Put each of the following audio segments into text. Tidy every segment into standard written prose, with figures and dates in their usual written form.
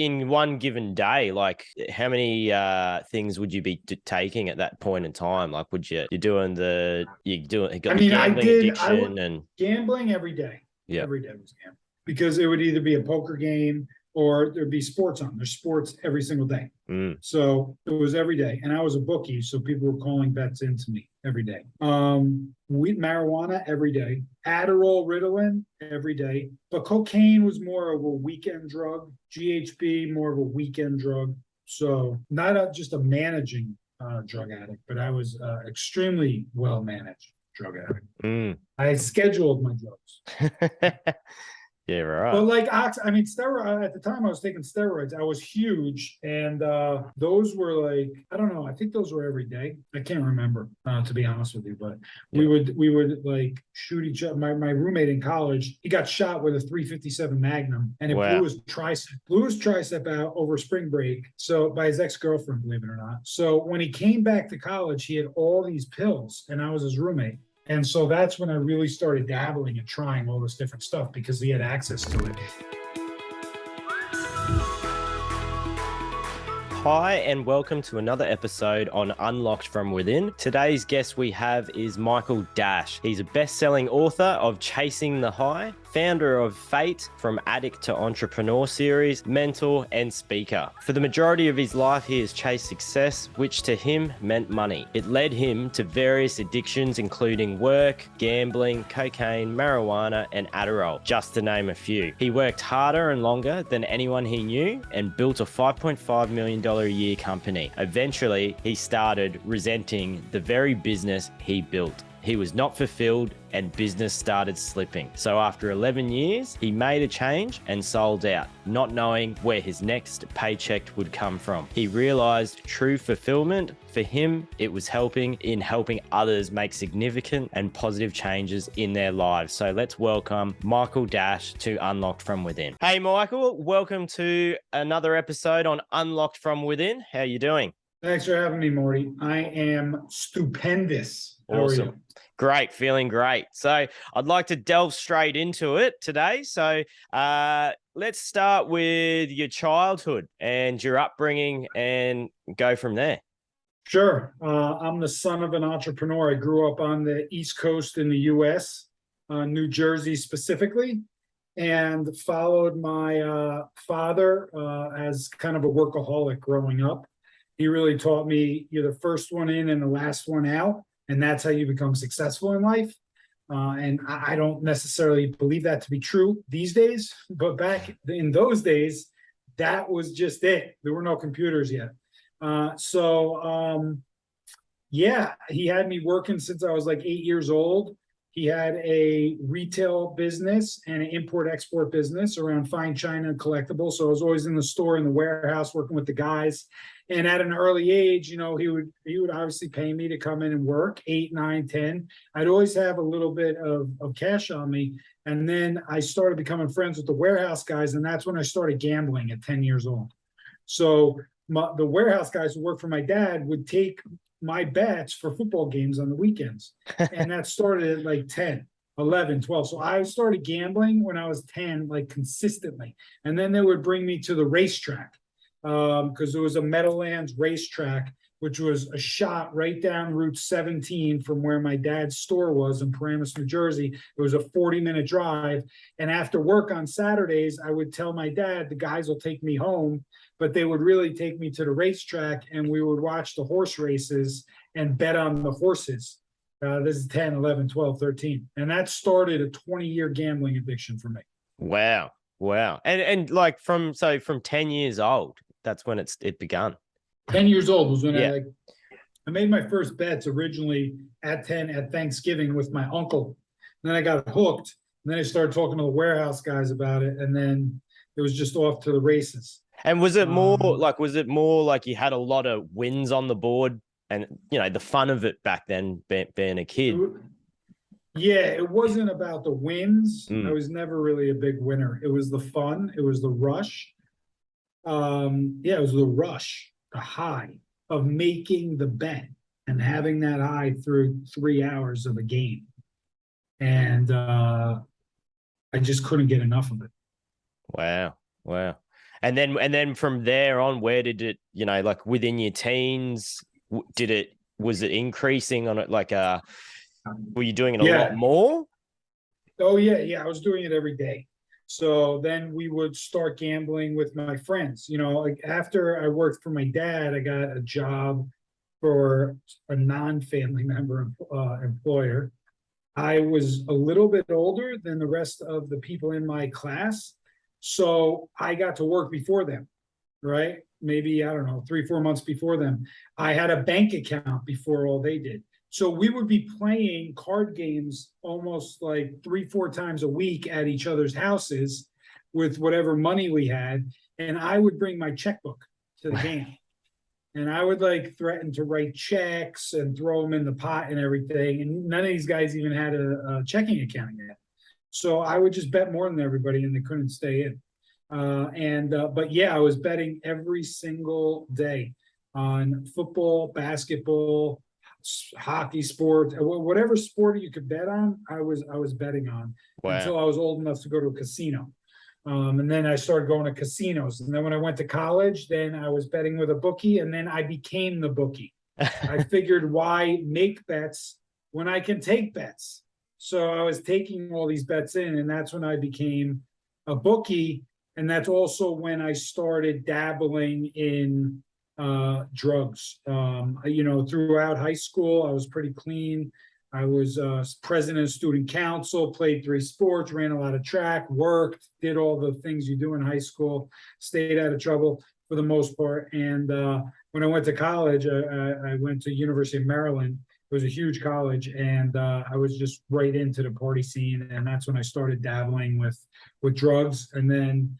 in one given day, like how many things would you be taking at that point in time? Like, you got I the mean, gambling I would addiction and gambling every day. yeah. Every day was gambling because it would either be a poker game or there'd be sports on. There's sports every single day. So it was every day. And I was a bookie, so people were calling bets into me every day. Weed, marijuana every day. Adderall, Ritalin every day. But cocaine was more of a weekend drug. GHB, more of a weekend drug. So not just a managing drug addict, but I was extremely well managed drug addict. I scheduled my drugs. Yeah, right. But like steroid at the time I was taking steroids. I was huge, and those were like I don't know. I think those were every day. I can't remember to be honest with you. But we would like shoot each other. My roommate in college, he got shot with a 357 Magnum, and it blew his tricep out over spring break. So by his ex-girlfriend, believe it or not. So when he came back to college, he had all these pills, and I was his roommate. And so that's when I really started dabbling and trying all this different stuff because he had access to it. Hi, and welcome to another episode on Unlocked from Within. Today's guest we have is Michael Dash. He's a best-selling author of Chasing the High, founder of F.A.T.E, from Addict to Entrepreneur series, mentor, and speaker. For the majority of his life, he has chased success, which to him meant money. It led him to various addictions, including work, gambling, cocaine, marijuana, and Adderall, just to name a few. He worked harder and longer than anyone he knew and built a $5.5 million a year company. Eventually, he started resenting the very business he built. He was not fulfilled and business started slipping. So after 11 years, he made a change and sold out, not knowing where his next paycheck would come from. He realized true fulfillment for him, it was helping others make significant and positive changes in their lives. So let's welcome Michael Dash to Unlocked from Within. Hey, Michael, welcome to another episode on Unlocked from Within. How are you doing? Thanks for having me, Morty. I am stupendous. Awesome. Great. Feeling great. So I'd like to delve straight into it today. So let's start with your childhood and your upbringing and go from there. Sure. I'm the son of an entrepreneur. I grew up on the East Coast in the U.S., New Jersey specifically, and followed my father as kind of a workaholic growing up. He really taught me you're the first one in and the last one out. And that's how you become successful in life. And I don't necessarily believe that to be true these days, but back in those days, that was just it. There were no computers yet. He had me working since I was like 8 years old. He had a retail business and an import-export business around fine china and collectibles. So I was always in the store, in the warehouse, working with the guys. And at an early age, he would obviously pay me to come in and work, 8, 9, 10. I'd always have a little bit of cash on me. And then I started becoming friends with the warehouse guys, and that's when I started gambling at 10 years old. So the warehouse guys who worked for my dad would take my bets for football games on the weekends. And that started at like 10, 11, 12. So I started gambling when I was 10, like consistently. And then they would bring me to the racetrack because there was a Meadowlands racetrack, which was a shot right down Route 17 from where my dad's store was in Paramus, New Jersey. It was a 40-minute drive. And after work on Saturdays, I would tell my dad, the guys will take me home, but they would really take me to the racetrack and we would watch the horse races and bet on the horses. This is 10, 11, 12, 13. And that started a 20-year gambling addiction for me. Wow. And like from 10 years old, that's when it began. 10 years old was when I made my first bets originally at 10 at Thanksgiving with my uncle. And then I got hooked. And then I started talking to the warehouse guys about it. And then it was just off to the races. And was it more like you had a lot of wins on the board and, the fun of it back then being a kid? It wasn't about the wins. I was never really a big winner. It was the fun. It was the rush. It was the rush, the high of making the bet and having that high through 3 hours of a game. And I just couldn't get enough of it. Wow. And then from there on, where did it, like within your teens, was it increasing on it? Like, were you doing it a lot Yeah. more? Oh yeah, yeah. I was doing it every day. So then we would start gambling with my friends. Like after I worked for my dad, I got a job for a non-family member employer. I was a little bit older than the rest of the people in my class, so I got to work before them, right? Maybe, I don't know, 3, 4 months before them. I had a bank account before all they did. So we would be playing card games almost like 3, 4 times a week at each other's houses with whatever money we had. And I would bring my checkbook to the game. And I would like threaten to write checks and throw them in the pot and everything. And none of these guys even had a checking account yet. So I would just bet more than everybody and they couldn't stay in. But yeah, I was betting every single day on football, basketball, hockey, sport, whatever sport you could bet on. I was betting on Wow. until I was old enough to go to a casino. And then I started going to casinos. And then when I went to college, then I was betting with a bookie, and then I became the bookie. I figured, why make bets when I can take bets? So I was taking all these bets in, and that's when I became a bookie. And that's also when I started dabbling in drugs. Throughout high school, I was pretty clean. I was president of student council, played 3 sports, ran a lot of track, worked, did all the things you do in high school, stayed out of trouble for the most part. And when I went to college, I went to University of Maryland. It was a huge college, and I was just right into the party scene. And that's when I started dabbling with drugs. And then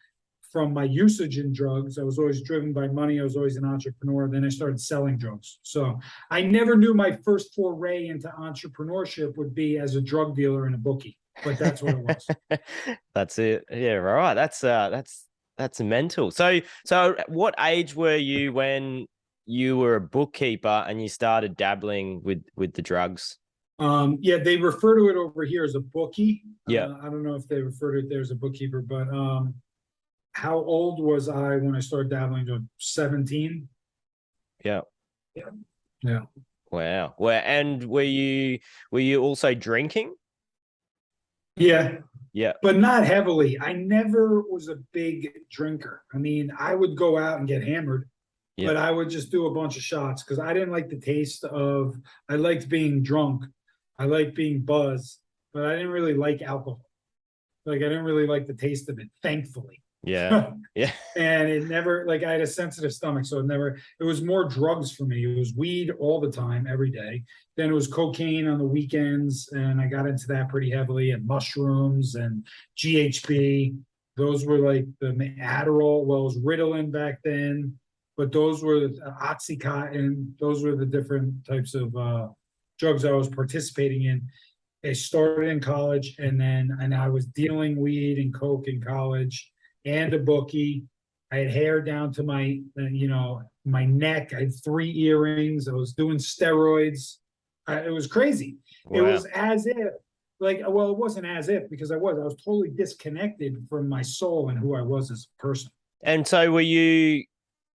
from my usage in drugs, I was always driven by money. I was always an entrepreneur. Then I started selling drugs. So I never knew my first foray into entrepreneurship would be as a drug dealer and a bookie, but that's what it was. That's it. Yeah, right. That's mental. So at what age were you when you were a bookkeeper and you started dabbling with the drugs? Yeah, they refer to it over here as a bookie. Yeah. I don't know if they refer to it there as a bookkeeper, but how old was I when I started dabbling? 17. Yeah. Yeah. Yeah. Wow. And were you also drinking? Yeah. Yeah. But not heavily. I never was a big drinker. I mean, I would go out and get hammered, Yeah. but I would just do a bunch of shots because I didn't like the taste of, I liked being drunk. I liked being buzzed, but I didn't really like alcohol. Like, I didn't really like the taste of it, thankfully. Yeah. Yeah. And it never, like, I had a sensitive stomach, so it was more drugs for me. It was weed all the time, every day. Then it was cocaine on the weekends, and I got into that pretty heavily, and mushrooms and GHB. Those were like the Adderall. Well, it was Ritalin back then, but those were Oxycontin. Those were the different types of drugs I was participating in. I started in college, and I was dealing weed and coke in college, and a bookie. I had hair down to my neck. I had 3 earrings. I was doing steroids. It was crazy. It Wow. was as if, it wasn't as if, because I was totally disconnected from my soul and who I was as a person. And so were you,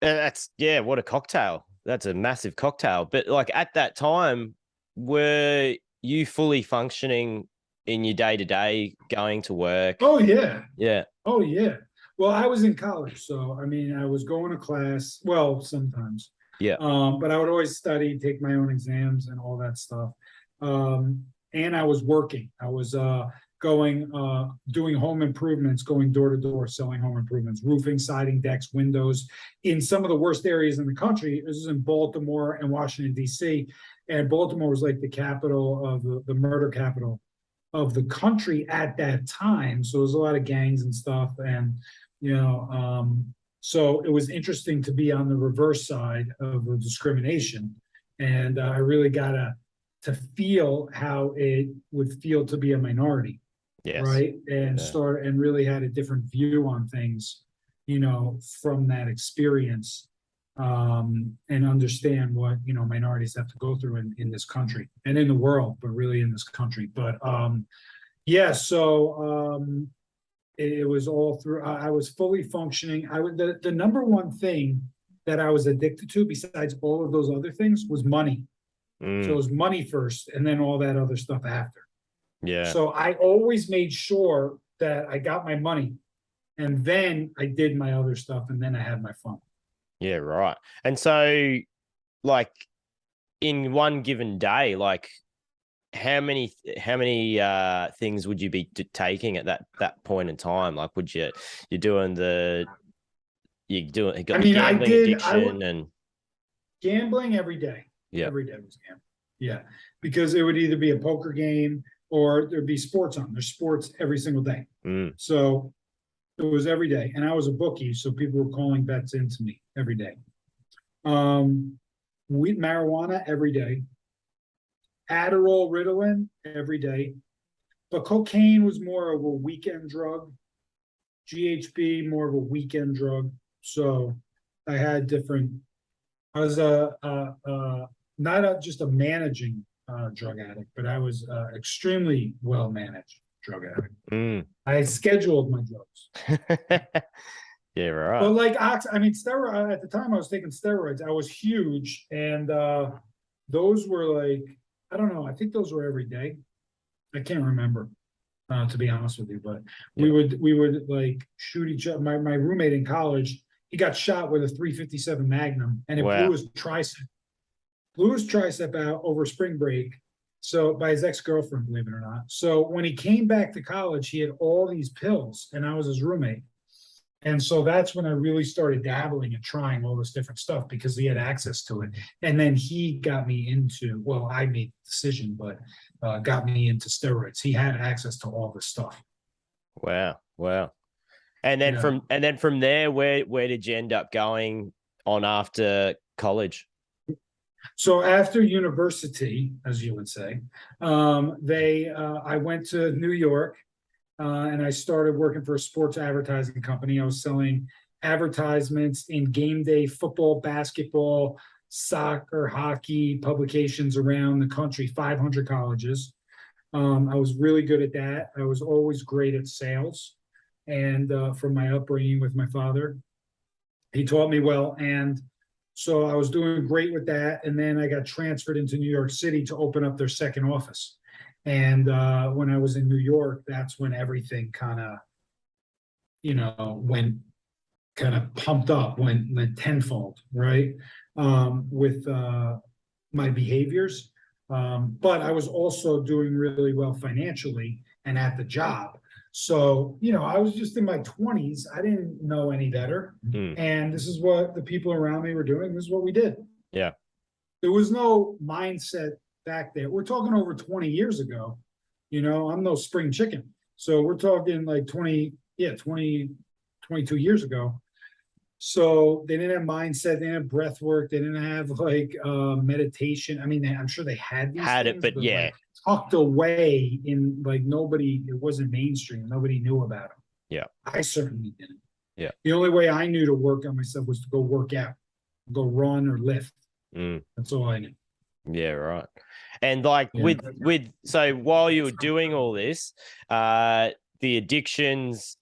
what a cocktail. That's a massive cocktail. But like at that time, were you fully functioning in your day to day, going to work? Oh yeah. Yeah. Oh yeah. Well, I was in college, so I mean, I was going to class. Well, sometimes, Yeah. but I would always study, take my own exams, and all that stuff. And I was working. I was doing home improvements, going door to door, selling home improvements, roofing, siding, decks, windows, in some of the worst areas in the country. This is in Baltimore and Washington D.C. And Baltimore was like the capital of the murder capital of the country at that time. So there's a lot of gangs and stuff. And, so it was interesting to be on the reverse side of the discrimination. And I really got to feel how it would feel to be a minority. Yes. Right. And Yeah. and really had a different view on things, from that experience, and understand what, minorities have to go through in this country and in the world, but really in this country. But yeah, so it was all through. I was fully functioning. The number one thing that I was addicted to, besides all of those other things, was money. So it was money first, and then all that other stuff after. Yeah. So I always made sure that I got my money, and then I did my other stuff, and then I had my fun. Yeah, right. And so, like, in one given day, like, how many things would you be taking at that point in time? Like, you're doing you got I the mean, gambling addiction and gambling every day. yeah. Every day was gambling. Yeah, because it would either be a poker game or there'd be sports on. There's sports every single day. So it was every day, and I was a bookie, so people were calling bets into me every day. Weed, marijuana every day. Adderall, Ritalin every day. But cocaine was more of a weekend drug. GHB more of a weekend drug. So I had different. I was not just a managing drug addict, but I was extremely well managed drug addict. I scheduled my drugs. Yeah, right. But like I mean, steroid at the time I was taking steroids. I was huge, and those were like, I don't know. I think those were every day. I can't remember, to be honest with you. But we would like shoot each other. My roommate in college, he got shot with a 357 Magnum, and it blew his tricep. Blew his tricep out over spring break. So by his ex-girlfriend, believe it or not. So when he came back to college, he had all these pills, and I was his roommate. And so that's when I really started dabbling and trying all this different stuff because he had access to it. And then he got me into, well, I made the decision, but got me into steroids. He had access to all this stuff. Wow. And then from there, where did you end up going on after college? So after university, as you would say, I went to New York. And I started working for a sports advertising company. I was selling advertisements in game day football, basketball, soccer, hockey publications around the country, 500 colleges. I was really good at that. I was always great at sales. And from my upbringing with my father, he taught me well. And so I was doing great with that. And then I got transferred into New York City to open up their second office. And when I was in New York, that's when everything kind of, went kind of pumped up, went tenfold, right? With my behaviors. But I was also doing really well financially and at the job. So, I was just in my 20s. I didn't know any better. And this is what the people around me were doing. This is what we did. Yeah. There was no mindset back there. We're talking over 20 years ago. I'm no spring chicken. So we're talking like 22 years ago. So they didn't have mindset, they didn't have breath work, they didn't have like meditation. I mean, I'm sure they had these things, but yeah, like, tucked away in like it wasn't mainstream. Nobody knew about them. Yeah. I certainly didn't. Yeah. The only way I knew to work on myself was to go work out, go run or lift. That's all I knew. Yeah, right. And like so while you were doing all this, the addictions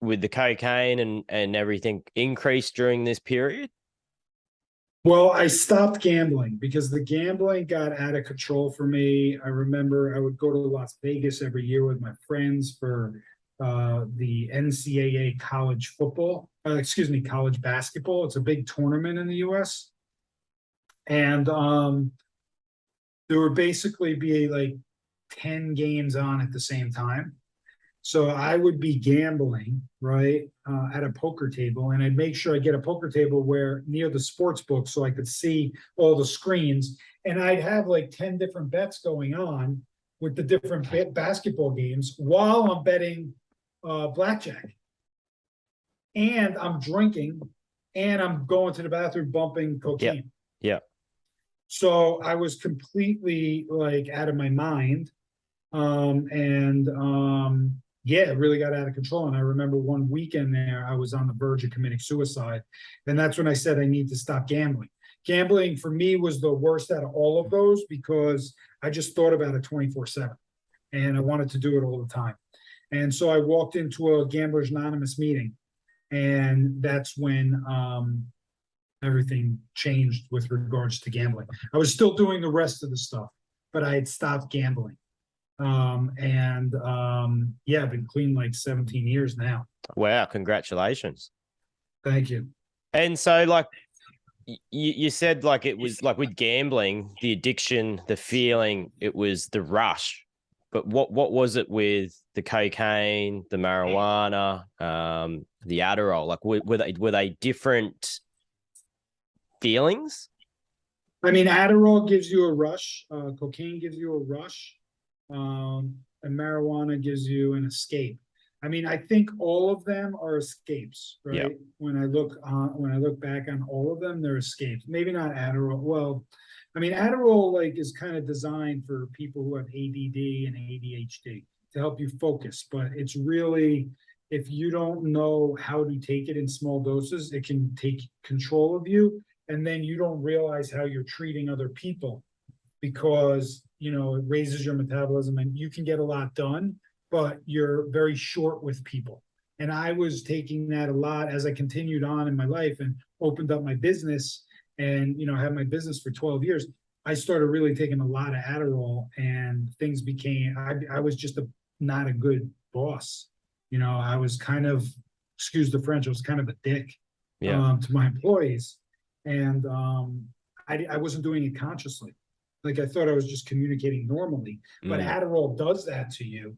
with the cocaine and everything increased during this period? Well, I stopped gambling because the gambling got out of control for me. I remember I would go to Las Vegas every year with my friends for the NCAA college college basketball. It's a big tournament in the US. And there would basically be like 10 games on at the same time. So I would be gambling, right, at a poker table, and I'd make sure I get a poker table where near the sports book so I could see all the screens. And I'd have like 10 different bets going on with the different basketball games while I'm betting blackjack. And I'm drinking, and I'm going to the bathroom bumping cocaine. Yeah. So I was completely like out of my mind. It really got out of control. And I remember one weekend there, I was on the verge of committing suicide. And that's when I said I need to stop gambling. Gambling for me was the worst out of all of those because I just thought about it 24/7 and I wanted to do it all the time. And so I walked into a Gamblers Anonymous meeting, and that's when everything changed with regards to gambling. I was still doing the rest of the stuff, but I had stopped gambling. Yeah, I've been clean like 17 years now. Wow, congratulations. Thank you. And so, like, you said, like, it was like with gambling, the addiction, the feeling, it was the rush. But what was it with the cocaine, the marijuana, the Adderall? Like, were they different feelings? I mean, Adderall gives you a rush, cocaine gives you a rush, and marijuana gives you an escape. I mean, I think all of them are escapes, right? Yep. When I look back on all of them, they're escapes. Maybe not Adderall. Well, I mean, Adderall like is kind of designed for people who have ADD and ADHD to help you focus, but it's really, if you don't know how to take it in small doses, it can take control of you, and then you don't realize how you're treating other people, because it raises your metabolism and you can get a lot done, but you're very short with people. And I was taking that a lot as I continued on in my life and opened up my business, and had my business for 12 years. I started really taking a lot of Adderall, and things became, I was just not a good boss. I was kind of, excuse the French, I was kind of a dick to my employees. And I wasn't doing it consciously. Like, I thought I was just communicating normally, but Adderall does that to you,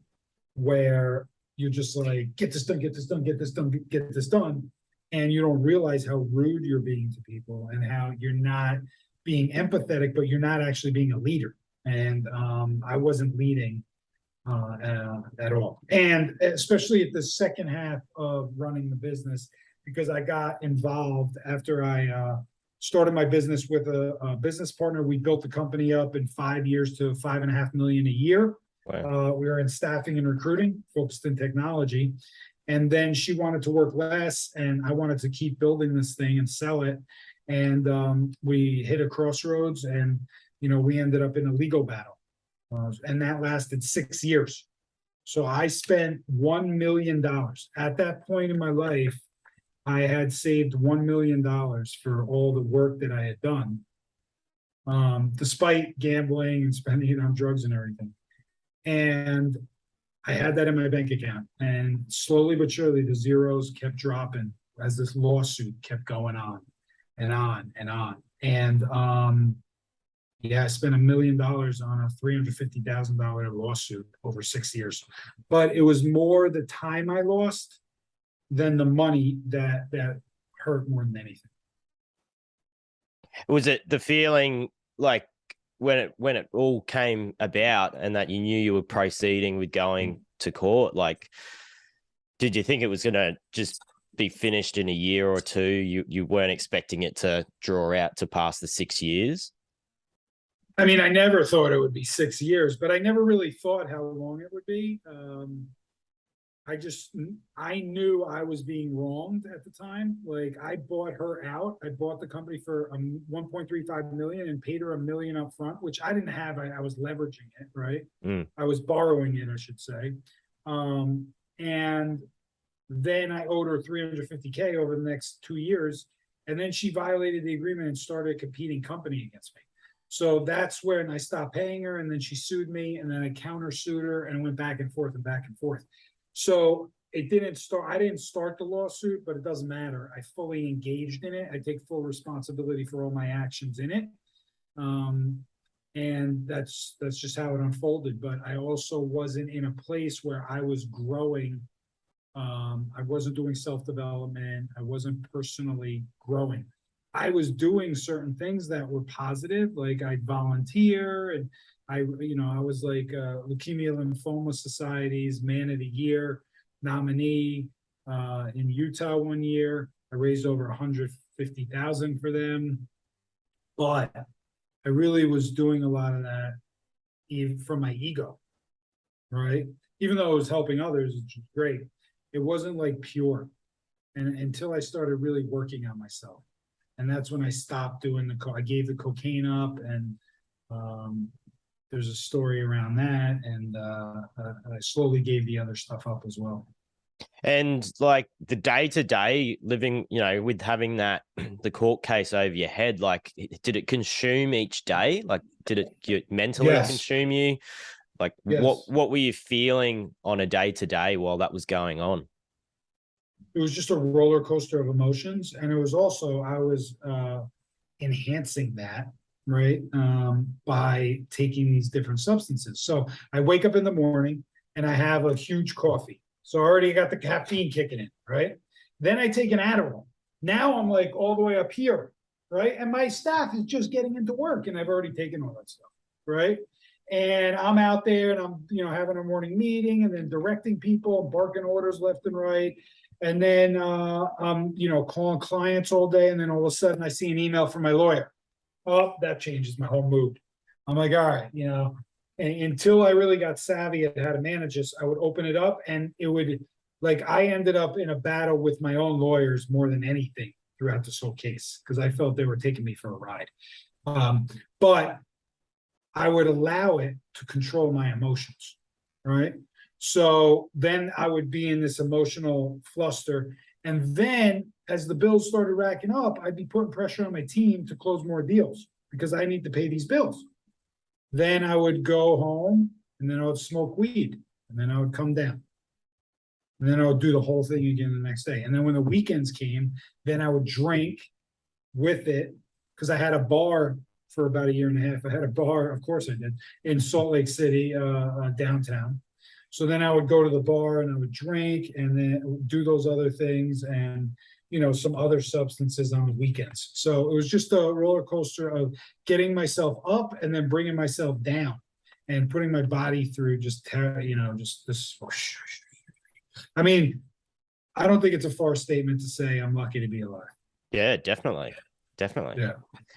where you're just like, get this done, get this done, get this done, get this done. And you don't realize how rude you're being to people, and how you're not being empathetic, but you're not actually being a leader. And I wasn't leading at all. And especially at the second half of running the business, because I got involved after I started my business with a business partner. We built the company up in 5 years to 5.5 million a year. Wow. We were in staffing and recruiting, focused in technology. And then she wanted to work less, and I wanted to keep building this thing and sell it. And we hit a crossroads, and we ended up in a legal battle, and that lasted 6 years. So I spent $1 million. At that point in my life, I had saved $1 million for all the work that I had done, despite gambling and spending it on drugs and everything. And I had that in my bank account, and slowly but surely the zeros kept dropping as this lawsuit kept going on and on and on. And yeah, I spent $1 million on a $350,000 lawsuit over 6 years. But it was more the time I lost than the money that hurt more than anything. Was it the feeling, like, when it all came about, and that you knew you were proceeding with going to court? Like, did you think it was going to just be finished in a year or two? You weren't expecting it to draw out to past the 6 years? I mean, I never thought it would be 6 years, but I never really thought how long it would be. I knew I was being wronged at the time. Like, I bought her out. I bought the company for 1.35 million and paid her $1 million up front, which I didn't have. I was leveraging it, right? I was borrowing it, I should say. And then I owed her 350K over the next 2 years. And then she violated the agreement and started a competing company against me. So that's when I stopped paying her, and then she sued me, and then I countersued her, and it went back and forth and back and forth. So it didn't start, I didn't start the lawsuit, but it doesn't matter. I fully engaged in it. I take full responsibility for all my actions in it. And that's just how it unfolded. But I also wasn't in a place where I was growing. I wasn't doing self-development. I wasn't personally growing. I was doing certain things that were positive, like I'd volunteer, and I was like Leukemia Lymphoma Society's Man of the Year nominee in Utah one year. I raised over 150,000 for them, but I really was doing a lot of that even from my ego, right? Even though I was helping others, which was great, it wasn't like pure, and until I started really working on myself. And that's when I stopped doing I gave the cocaine up, and there's a story around that, and I slowly gave the other stuff up as well. And like the day to day living, with having that the court case over your head, like did it consume each day? Like did it mentally Yes. consume you? Like Yes. what were you feeling on a day to day while that was going on? It was just a roller coaster of emotions, and it was also I was enhancing that, right, by taking these different substances. So I wake up in the morning and I have a huge coffee. So I already got the caffeine kicking in, right? Then I take an Adderall. Now I'm like all the way up here, right? And my staff is just getting into work, and I've already taken all that stuff, right? And I'm out there and I'm, having a morning meeting and then directing people, barking orders left and right. And then I'm, calling clients all day. And then all of a sudden I see an email from my lawyer. Oh, that changes my whole mood. I'm like, all right, and until I really got savvy at how to manage this, I would open it up and it would, like, I ended up in a battle with my own lawyers more than anything throughout this whole case because I felt they were taking me for a ride. But I would allow it to control my emotions, right? So then I would be in this emotional fluster. And then as the bills started racking up, I'd be putting pressure on my team to close more deals because I need to pay these bills. Then I would go home and then I would smoke weed and then I would come down. And then I would do the whole thing again the next day. And then when the weekends came, then I would drink with it because I had a bar for about a year and a half. I had a bar, of course I did, in Salt Lake City, downtown. So then I would go to the bar and I would drink and then do those other things and, some other substances on the weekends. So it was just a roller coaster of getting myself up and then bringing myself down and putting my body through just this. I mean, I don't think it's a far statement to say I'm lucky to be alive. Yeah, definitely. Yeah.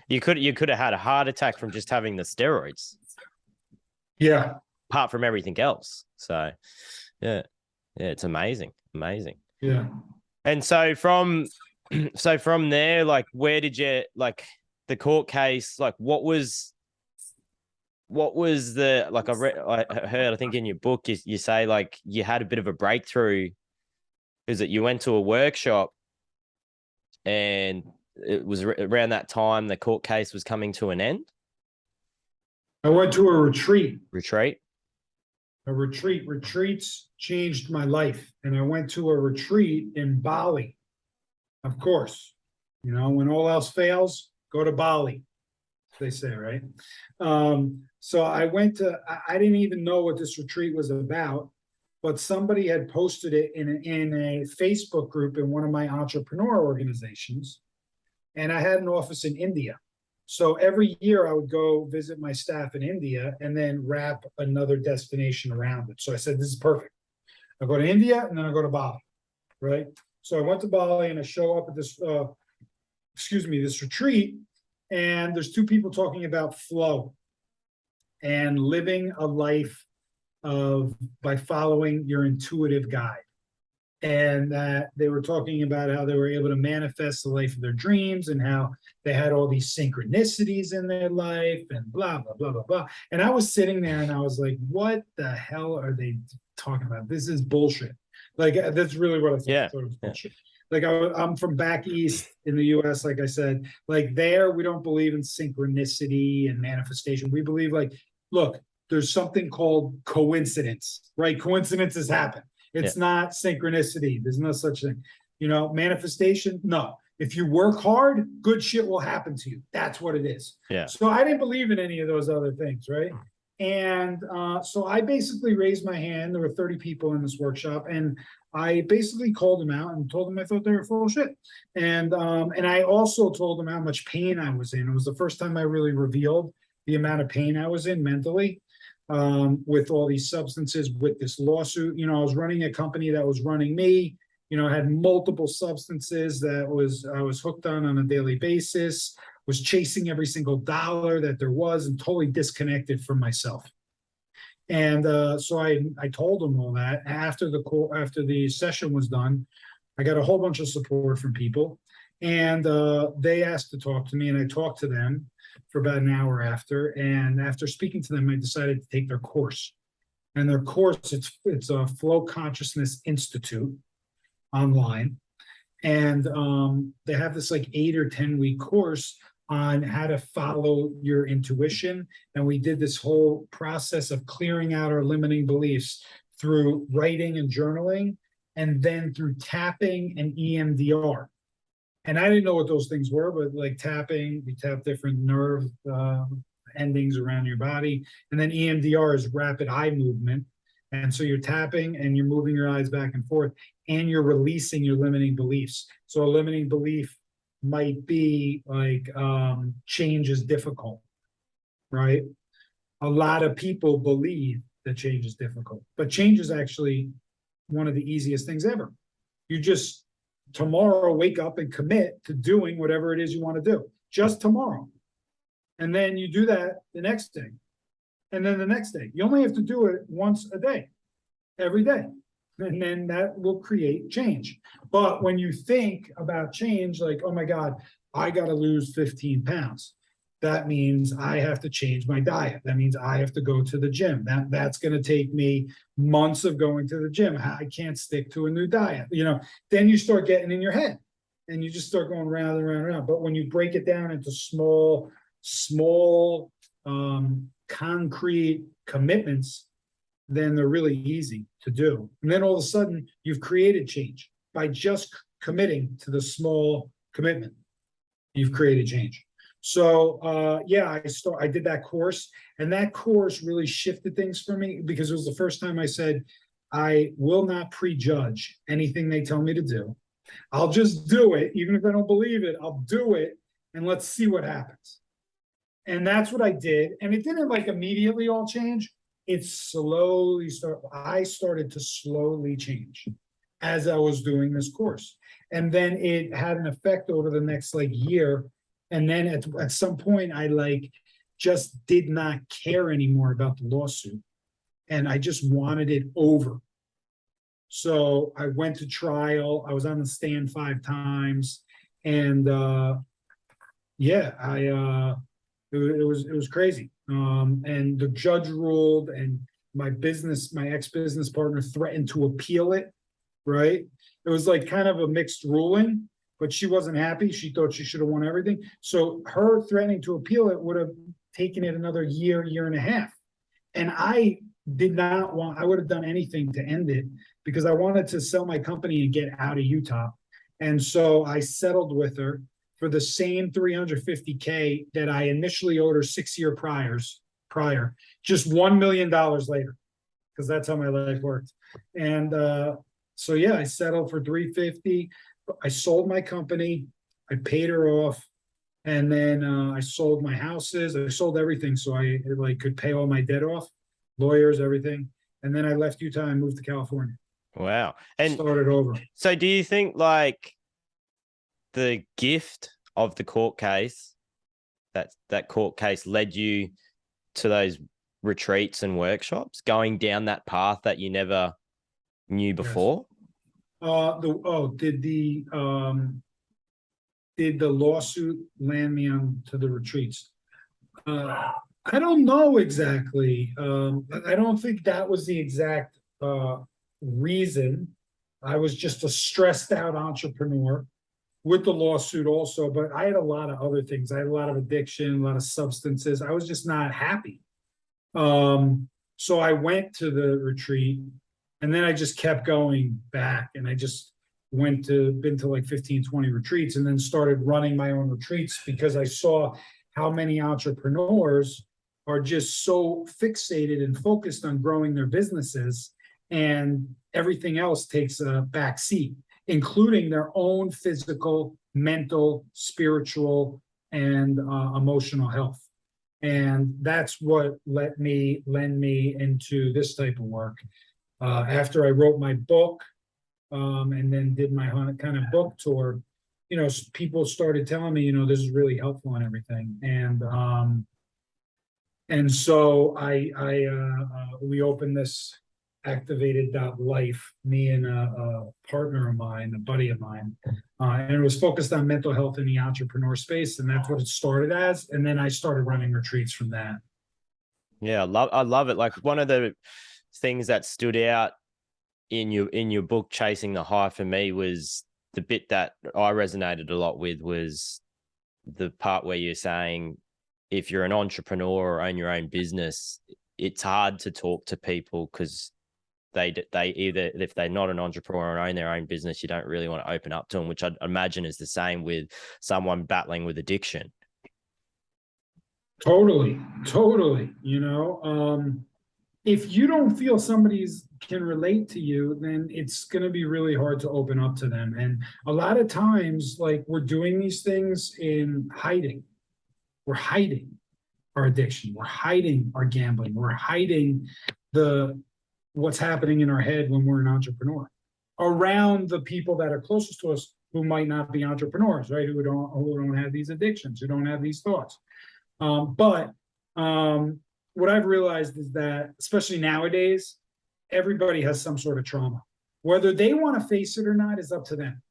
You could have had a heart attack from just having the steroids. Yeah. Apart from everything else. So yeah, it's amazing. Yeah. And so from there, like, where did you, like, the court case, like, what was the, like, I heard, I think in your book, you say, like, you had a bit of a breakthrough. Is it you went to a workshop and it was around that time the court case was coming to an end? I went to a retreat. Retreats changed my life. And I went to a retreat in Bali. Of course, when all else fails, go to Bali, they say, right? So I didn't even know what this retreat was about, but somebody had posted it in a Facebook group in one of my entrepreneur organizations. And I had an office in India. So every year I would go visit my staff in India and then wrap another destination around it. So I said, this is perfect. I go to India and then I go to Bali, right? So I went to Bali and I show up at this, this retreat, and there's two people talking about flow and living a life by following your intuitive guide. And that they were talking about how they were able to manifest the life of their dreams and how they had all these synchronicities in their life and blah, blah, blah, blah, blah. And I was sitting there and I was like, what the hell are they talking about? This is bullshit. Like, that's really what I thought. Yeah. I thought it was bullshit. Like, I'm from back east in the US, like I said, like there, we don't believe in synchronicity and manifestation. We believe, like, look, there's something called coincidence, right? Coincidences happen. It's not synchronicity. There's no such thing. Manifestation, no. If you work hard, good shit will happen to you. That's what it is. Yeah. So I didn't believe in any of those other things, right? And so I basically raised my hand. There were 30 people in this workshop, and I basically called them out and told them I thought they were full of shit. And I also told them how much pain I was in. It was the first time I really revealed the amount of pain I was in mentally. With all these substances, with this lawsuit. I was running a company that was running me, had multiple substances that I was hooked on a daily basis, was chasing every single dollar that there was and totally disconnected from myself. And so I told them all that. After the session was done, I got a whole bunch of support from people, and they asked to talk to me, and I talked to them. for about an hour after. And after speaking to them, I decided to take their course. And their course, it's a Flow Consciousness Institute online. And they have this like 8 or 10 week course on how to follow your intuition. And we did this whole process of clearing out our limiting beliefs through writing and journaling, and then through tapping and EMDR. And I didn't know what those things were, but like tapping, you tap different nerve endings around your body. And then EMDR is rapid eye movement. And so you're tapping and you're moving your eyes back and forth, and you're releasing your limiting beliefs. So a limiting belief might be like change is difficult, right? A lot of people believe that change is difficult, but change is actually one of the easiest things ever. You just tomorrow wake up and commit to doing whatever it is you want to do, just tomorrow. And then you do that the next day, and then the next day. You only have to do it once a day, every day. And then that will create change. But when you think about change, like, oh my God, I got to lose 15 pounds. That means I have to change my diet. That means I have to go to the gym. That's going to take me months of going to the gym. I can't stick to a new diet. Then you start getting in your head and you just start going round and round and round. But when you break it down into small, concrete commitments, then they're really easy to do. And then all of a sudden you've created change by just committing to the small commitment. You've created change. So I did that course, and that course really shifted things for me, because it was the first time I said, I will not prejudge anything they tell me to do. I'll just do it. Even if I don't believe it, I'll do it, and let's see what happens. And that's what I did. And it didn't like immediately all change. It slowly I started to slowly change as I was doing this course. And then it had an effect over the next like year. And then at some point I like just did not care anymore about the lawsuit. And I just wanted it over. So I went to trial. I was on the stand 5 times. And it was crazy. And the judge ruled, and my ex-business partner threatened to appeal it, right? It was like kind of a mixed ruling, but she wasn't happy. She thought she should have won everything. So her threatening to appeal it would have taken it another year and a half. And I would have done anything to end it, because I wanted to sell my company and get out of Utah. And so I settled with her for the same $350K that I initially owed her 6 years prior, just $1 million later, because that's how my life worked. And I settled for $350. I sold my company, I paid her off, and then I sold my houses. I sold everything so I could pay all my debt off, lawyers, everything. And then I left Utah and moved to California. Wow. And started over. So do you think like the gift of the court case, that court case led you to those retreats and workshops, going down that path that you never knew before? Did the lawsuit land me on to the retreats? I don't know exactly. I don't think that was the exact reason. I was just a stressed out entrepreneur with the lawsuit also, but I had a lot of other things. I had a lot of addiction, a lot of substances. I was just not happy. So I went to the retreat, and then I just kept going back, and I just been to like 15, 20 retreats, and then started running my own retreats, because I saw how many entrepreneurs are just so fixated and focused on growing their businesses, and everything else takes a back seat, including their own physical, mental, spiritual, and emotional health. And that's what lend me into this type of work. After I wrote my book, and then did my kind of book tour, people started telling me, this is really helpful and everything. And so we opened this Activated.life, me and a partner of mine, a buddy of mine. And it was focused on mental health in the entrepreneur space. And that's what it started as. And then I started running retreats from that. Yeah, I love it. Like, one of the things that stood out in your book, Chasing the High, for me was the bit that I resonated a lot with, was the part where you're saying, if you're an entrepreneur or own your own business, it's hard to talk to people because they either, if they're not an entrepreneur or own their own business, you don't really want to open up to them, which I'd imagine is the same with someone battling with addiction. Totally. If you don't feel somebody's can relate to you, then it's going to be really hard to open up to them. And a lot of times, like, we're doing these things in hiding. We're hiding our addiction. We're hiding our gambling. We're hiding what's happening in our head when we're an entrepreneur around the people that are closest to us who might not be entrepreneurs, right? Who don't have these addictions, who don't have these thoughts. But what I've realized is that, especially nowadays, everybody has some sort of trauma. Whether they want to face it or not is up to them.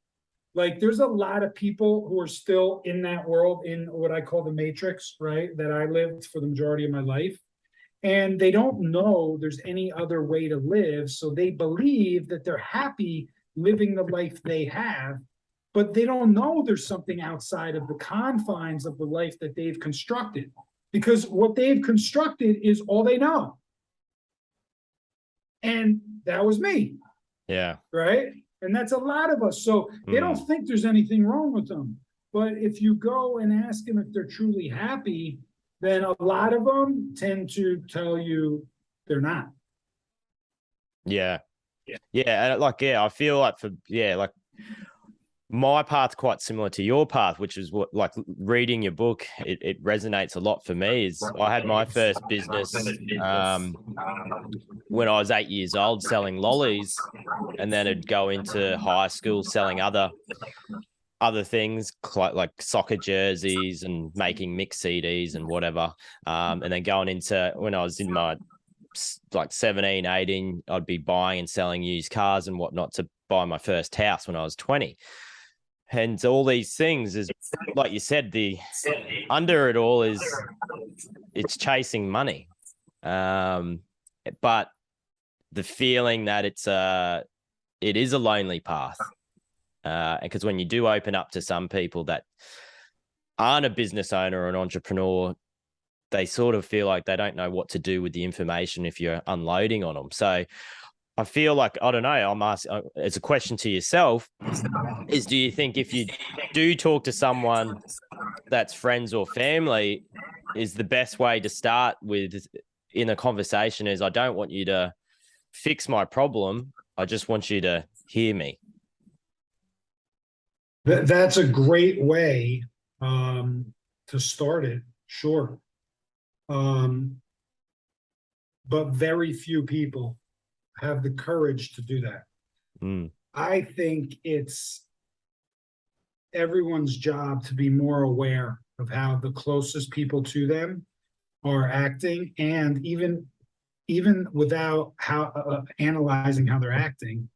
Like, there's a lot of people who are still in that world, in what I call the matrix, right? That I lived for the majority of my life. And they don't know there's any other way to live. So they believe that they're happy living the life they have, but they don't know there's something outside of the confines of the life that they've constructed. Because what they've constructed is all they know. And that was me. Yeah. Right? And that's a lot of us. So they don't think there's anything wrong with them. But if you go and ask them if they're truly happy, then a lot of them tend to tell you they're not. Yeah. And I feel like my path's quite similar to your path, which is what, like, reading your book, it resonates a lot for me. Is I had my first business when I was 8 years old, selling lollies, and then I'd go into high school selling other things like soccer jerseys and making mix CDs and whatever. And then going into, when I was in my like 17, 18, I'd be buying and selling used cars and whatnot to buy my first house when I was 20. And all these things is, like you said, the under it all is it's chasing money. But the feeling that it is a lonely path. Because when you do open up to some people that aren't a business owner or an entrepreneur, they sort of feel like they don't know what to do with the information if you're unloading on them. So I feel like, I don't know, I'm asking as a question to yourself, is do you think if you do talk to someone that's friends or family, is the best way to start with in a conversation is, I don't want you to fix my problem, I just want you to hear me? That's a great way to start it, sure. But very few people have the courage to do that. I think it's everyone's job to be more aware of how the closest people to them are acting, and even without analyzing how they're acting,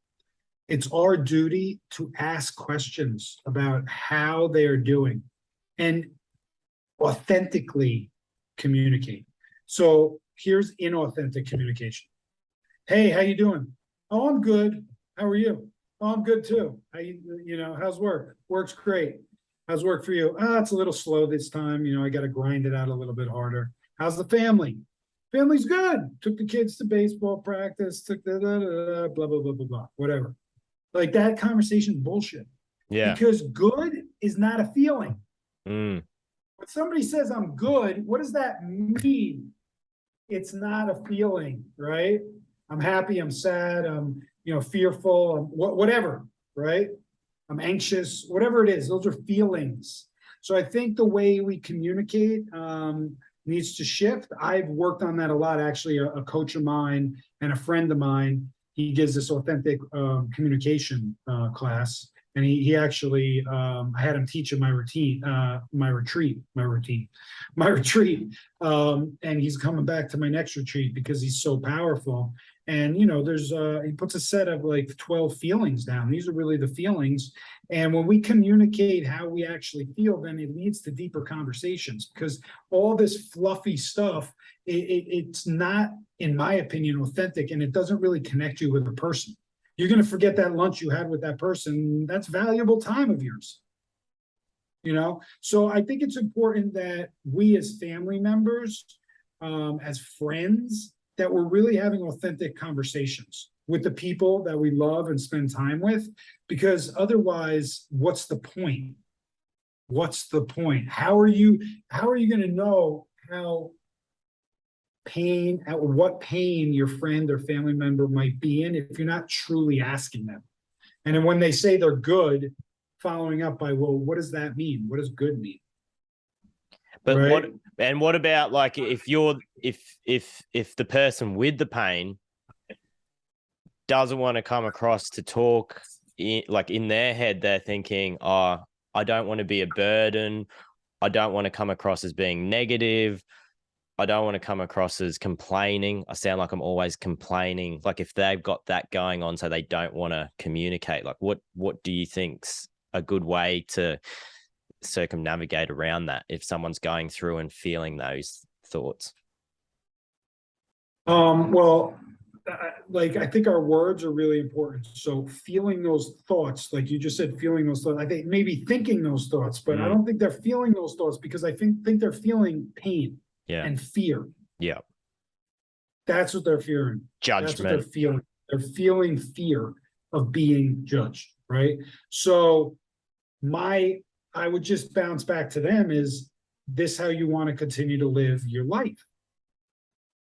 it's our duty to ask questions about how they are doing and authentically communicate. So here's inauthentic communication. Hey, how you doing? Oh, I'm good. How are you? Oh, I'm good too. How's work? Work's great. How's work for you? It's a little slow this time. I got to grind it out a little bit harder. How's the family? Family's good. Took the kids to baseball practice, took blah, blah, blah, blah, blah, whatever. Like, that conversation is bullshit. Yeah. Because good is not a feeling. When somebody says I'm good, what does that mean? It's not a feeling, right? I'm happy, I'm sad, I'm fearful, I'm whatever, right? I'm anxious, whatever it is, those are feelings. So I think the way we communicate needs to shift. I've worked on that a lot. Actually, a coach of mine and a friend of mine, he gives this authentic communication class. And he actually, I had him teach in my retreat. And he's coming back to my next retreat because he's so powerful. And, there's, he puts a set of like 12 feelings down. These are really the feelings. And when we communicate how we actually feel, then it leads to deeper conversations, because all this fluffy stuff, it's not, in my opinion, authentic, and it doesn't really connect you with a person. You're going to forget that lunch you had with that person. That's valuable time of yours. So I think it's important that we as family members, as friends, that we're really having authentic conversations with the people that we love and spend time with, because otherwise, what's the point? What's the point? How are you going to know what pain your friend or family member might be in if you're not truly asking them? And then when they say they're good, following up by, well, what does that mean? What does good mean? But right? what about like if the person with the pain doesn't want to come across to talk, like in their head, they're thinking, oh, I don't want to be a burden. I don't want to come across as being negative. I don't want to come across as complaining. I sound like I'm always complaining. Like if they've got that going on, so they don't want to communicate, like what do you think's a good way to circumnavigate around that if someone's going through and feeling those thoughts? Well, I think our words are really important. So feeling those thoughts, like you just said, feeling those thoughts, I think maybe thinking those thoughts, but I don't think they're feeling those thoughts, because I think they're feeling pain and fear. Yeah. That's what they're fearing. Judgment. That's what they're feeling. They're feeling fear of being judged, right? So I would just bounce back to them, is this how you want to continue to live your life?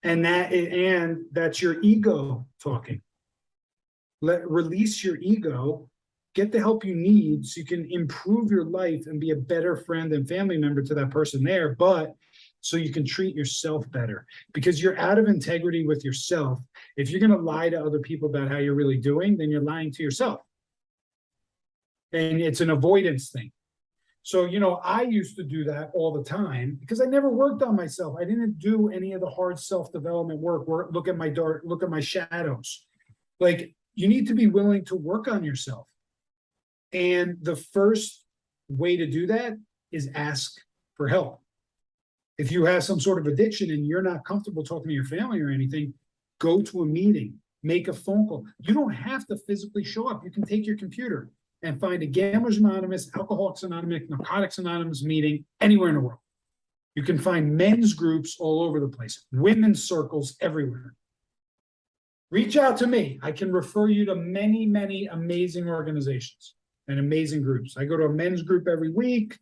And that's your ego talking. Release your ego, get the help you need so you can improve your life and be a better friend and family member to that person there, but so you can treat yourself better, because you're out of integrity with yourself. If you're going to lie to other people about how you're really doing, then you're lying to yourself. And it's an avoidance thing. So, I used to do that all the time because I never worked on myself. I didn't do any of the hard self-development work, look at my shadows. Like, you need to be willing to work on yourself. And the first way to do that is ask for help. If you have some sort of addiction and you're not comfortable talking to your family or anything, go to a meeting, make a phone call. You don't have to physically show up. You can take your computer and find a Gamblers Anonymous, Alcoholics Anonymous, Narcotics Anonymous meeting anywhere in the world. You can find men's groups all over the place, women's circles everywhere. Reach out to me. I can refer you to many, many amazing organizations and amazing groups. I go to a men's group every week.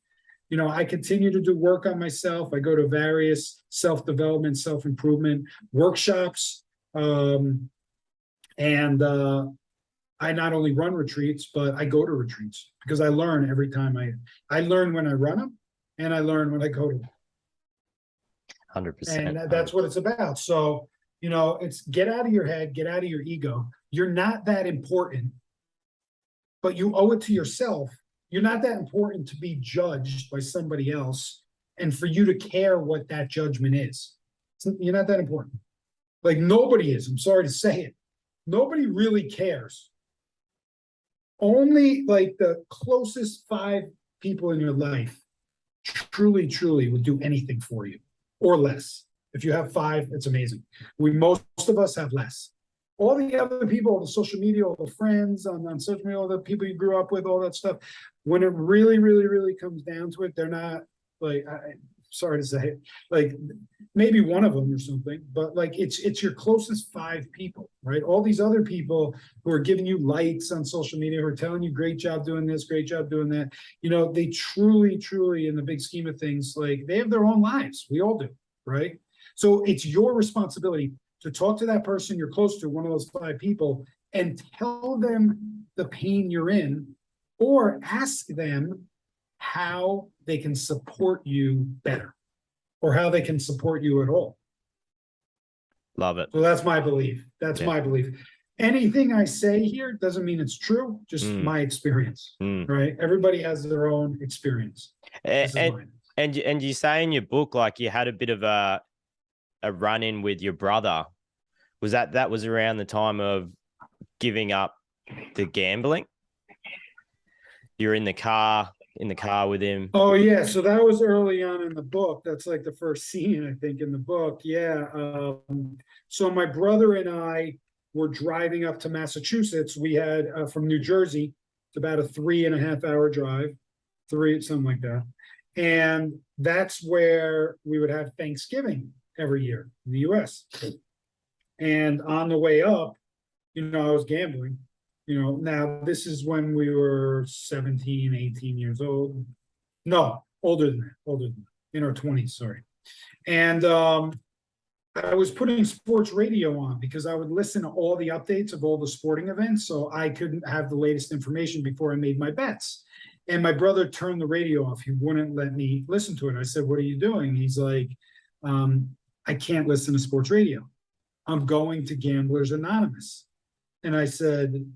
I continue to do work on myself. I go to various self-development, self-improvement workshops. I not only run retreats, but I go to retreats, because I learn every time I learn when I run them, and I learn when I go to them. 100%. And that's what it's about. So, it's get out of your head, get out of your ego. You're not that important, but you owe it to yourself. You're not that important to be judged by somebody else and for you to care what that judgment is. You're not that important. Like, nobody is. I'm sorry to say it. Nobody really cares. Only like the closest 5 people in your life truly, truly would do anything for you, or less. If you have 5, it's amazing. Most of us have less. All the other people, all the social media, all the friends on social media, all the people you grew up with, all that stuff, when it really, really, really comes down to it, they're not like, sorry to say it, like maybe one of them or something, but like it's your closest 5 people, right? All these other people who are giving you likes on social media, who are telling you great job doing this, great job doing that, they truly, truly, in the big scheme of things, like they have their own lives. We all do, right? So it's your responsibility to talk to that person you're close to, one of those 5 people, and tell them the pain you're in, or ask them how they can support you better, or how they can support you at all. Love it. So that's my belief. That's my belief. Anything I say here doesn't mean it's true, just my experience, right? Everybody has their own experience. And you say in your book, like you had a bit of a run-in with your brother that was around the time of giving up the gambling? You're in the car with him. Oh yeah, so that was early on in the book. That's like the first scene, I think, in the book. Yeah. So my brother and I were driving up to Massachusetts. We had from New Jersey, it's about a 3.5 hour drive, something like that. And that's where we would have Thanksgiving every year in the US. And on the way up, I was gambling. Now this is when we were 17, 18 years old. No, older than that, in our 20s, sorry. And I was putting sports radio on because I would listen to all the updates of all the sporting events so I couldn't have the latest information before I made my bets. And my brother turned the radio off. He wouldn't let me listen to it. I said, "What are you doing?" He's like, "I can't listen to sports radio. I'm going to Gamblers Anonymous." And I said,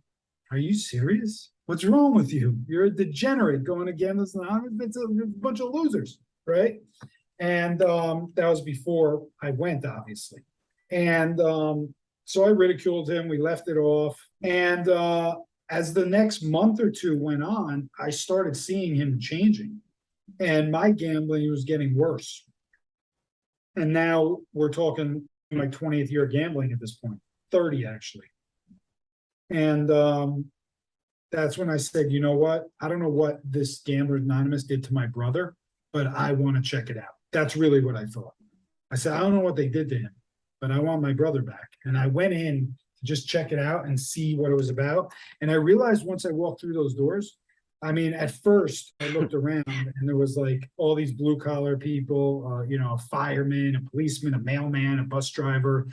"Are you serious? What's wrong with you? You're a degenerate going to Gamblers Anonymous. It's a bunch of losers, right?" And that was before I went, obviously. And so I ridiculed him. We left it off. And as the next month or two went on, I started seeing him changing. And my gambling was getting worse. And now we're talking my 20th year gambling at this point, 30 actually. And that's when I said, "You know what? I don't know what this Gamblers Anonymous did to my brother, but I want to check it out." That's really what I thought. I said, "I don't know what they did to him, but I want my brother back." And I went in to just check it out and see what it was about. And I realized once I walked through those doors, I mean, at first I looked around and there was like all these blue collar people, a fireman, a policeman, a mailman, a bus driver.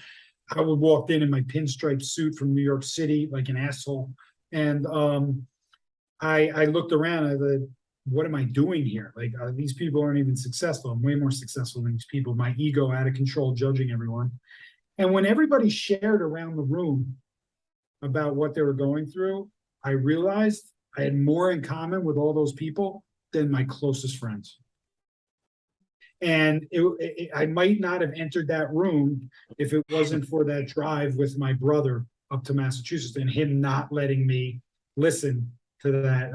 I would walk in my pinstripe suit from New York City, like an asshole. And I looked around. I said, "What am I doing here? Like these people aren't even successful. I'm way more successful than these people." My ego out of control, judging everyone. And when everybody shared around the room about what they were going through, I realized I had more in common with all those people than my closest friends. And I might not have entered that room if it wasn't for that drive with my brother up to Massachusetts and him not letting me listen to that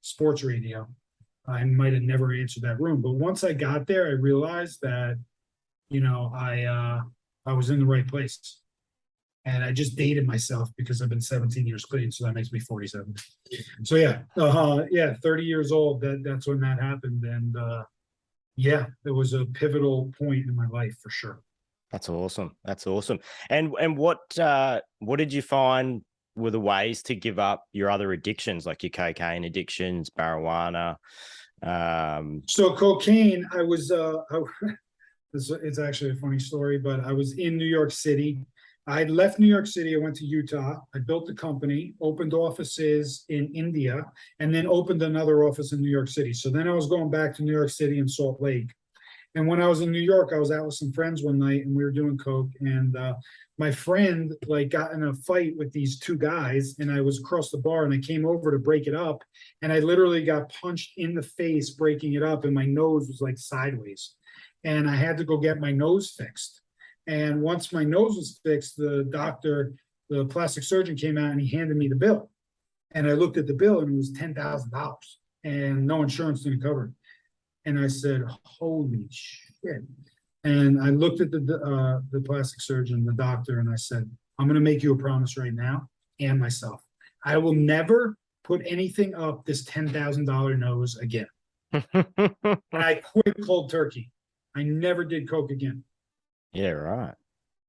sports radio. I might have never answered that room. But once I got there, I realized that, I was in the right place. And I just dated myself because I've been 17 years clean, so that makes me 47. So yeah, 30 years old. That's when that happened, and it was a pivotal point in my life for sure. That's awesome. And what did you find were the ways to give up your other addictions, like your cocaine addictions, marijuana? So cocaine, I was it's actually a funny story, but I was in New York City. I left New York City. I went to Utah. I built a company, opened offices in India, and then opened another office in New York City. So then I was going back to New York City and Salt Lake. And when I was in New York, I was out with some friends one night and we were doing coke. And my friend got in a fight with these two guys, and I was across the bar and I came over to break it up. And I literally got punched in the face breaking it up, and my nose was sideways. And I had to go get my nose fixed. And once my nose was fixed, the doctor, the plastic surgeon, came out and he handed me the bill. And I looked at the bill and it was $10,000 and no insurance didn't cover it. And I said, "Holy shit." And I looked at the plastic surgeon, the doctor, and I said, "I'm going to make you a promise right now and myself. I will never put anything up this $10,000 nose again." And I quit cold turkey. I never did coke again. Yeah, right.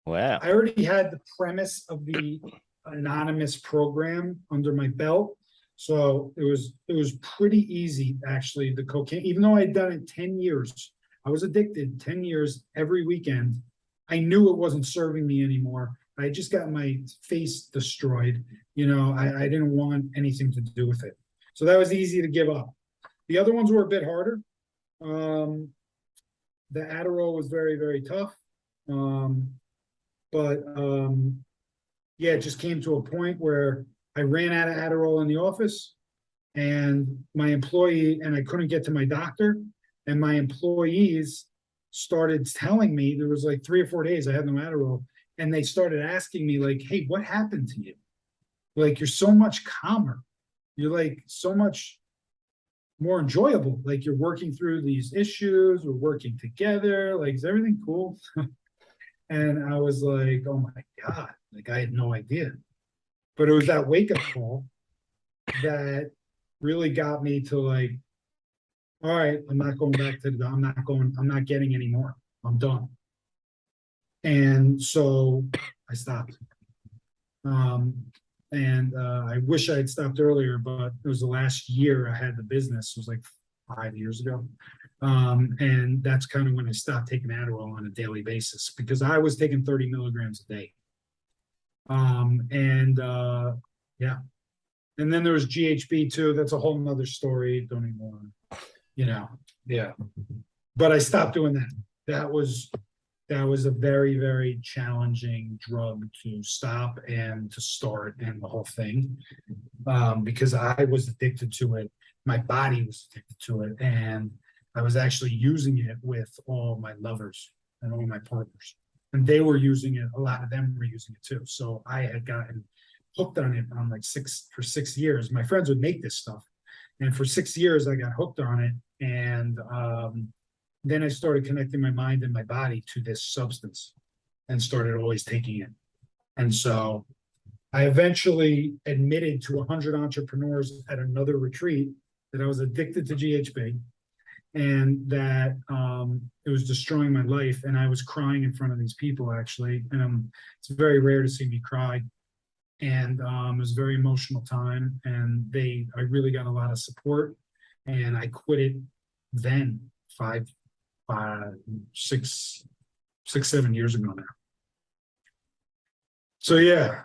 Wow. I already had the premise of the anonymous program under my belt. So it was pretty easy, actually, the cocaine, even though I had done it 10 years. I was addicted 10 years every weekend. I knew it wasn't serving me anymore. I just got my face destroyed. I didn't want anything to do with it. So that was easy to give up. The other ones were a bit harder. The Adderall was very, very tough. It just came to a point where I ran out of Adderall in the office, and I couldn't get to my doctor, and my employees started telling me, there was 3 or 4 days I had no Adderall, And they started asking me like, hey, what happened to you? Like, you're so much calmer. You're like so much more enjoyable. Like, you're working through these issues. We're working together. Like, is everything cool? And I was like, oh my God, like I had no idea. But it was that wake up call that really got me to like, all right, I'm not going back to I'm not getting any more. I'm done. And so I stopped. Um, and I wish I had stopped earlier, but it was the last year I had the business. It was like 5 years ago. And that's kind of when I stopped taking Adderall on a daily basis because I was taking 30 milligrams a day. Yeah. And then there was GHB too. That's a whole nother story. Don't even want to, yeah. But I stopped doing that. That was a very, very challenging drug to stop and to start and the whole thing. Because I was addicted to it. My body was addicted to it. And I was actually using it with all my lovers and all my partners. And they were using it. A lot of them were using it too. So I had gotten hooked on it on for 6 years. My friends would make this stuff. And for 6 years, I got hooked on it. And then I started connecting my mind and my body to this substance and started always taking it. And so I eventually admitted to 100 entrepreneurs at another retreat that I was addicted to GHB and that it was destroying my life. And I was crying in front of these people, actually. And it's very rare to see me cry. And it was a very emotional time. And I really got a lot of support. And I quit it then, 7 years ago now. So yeah.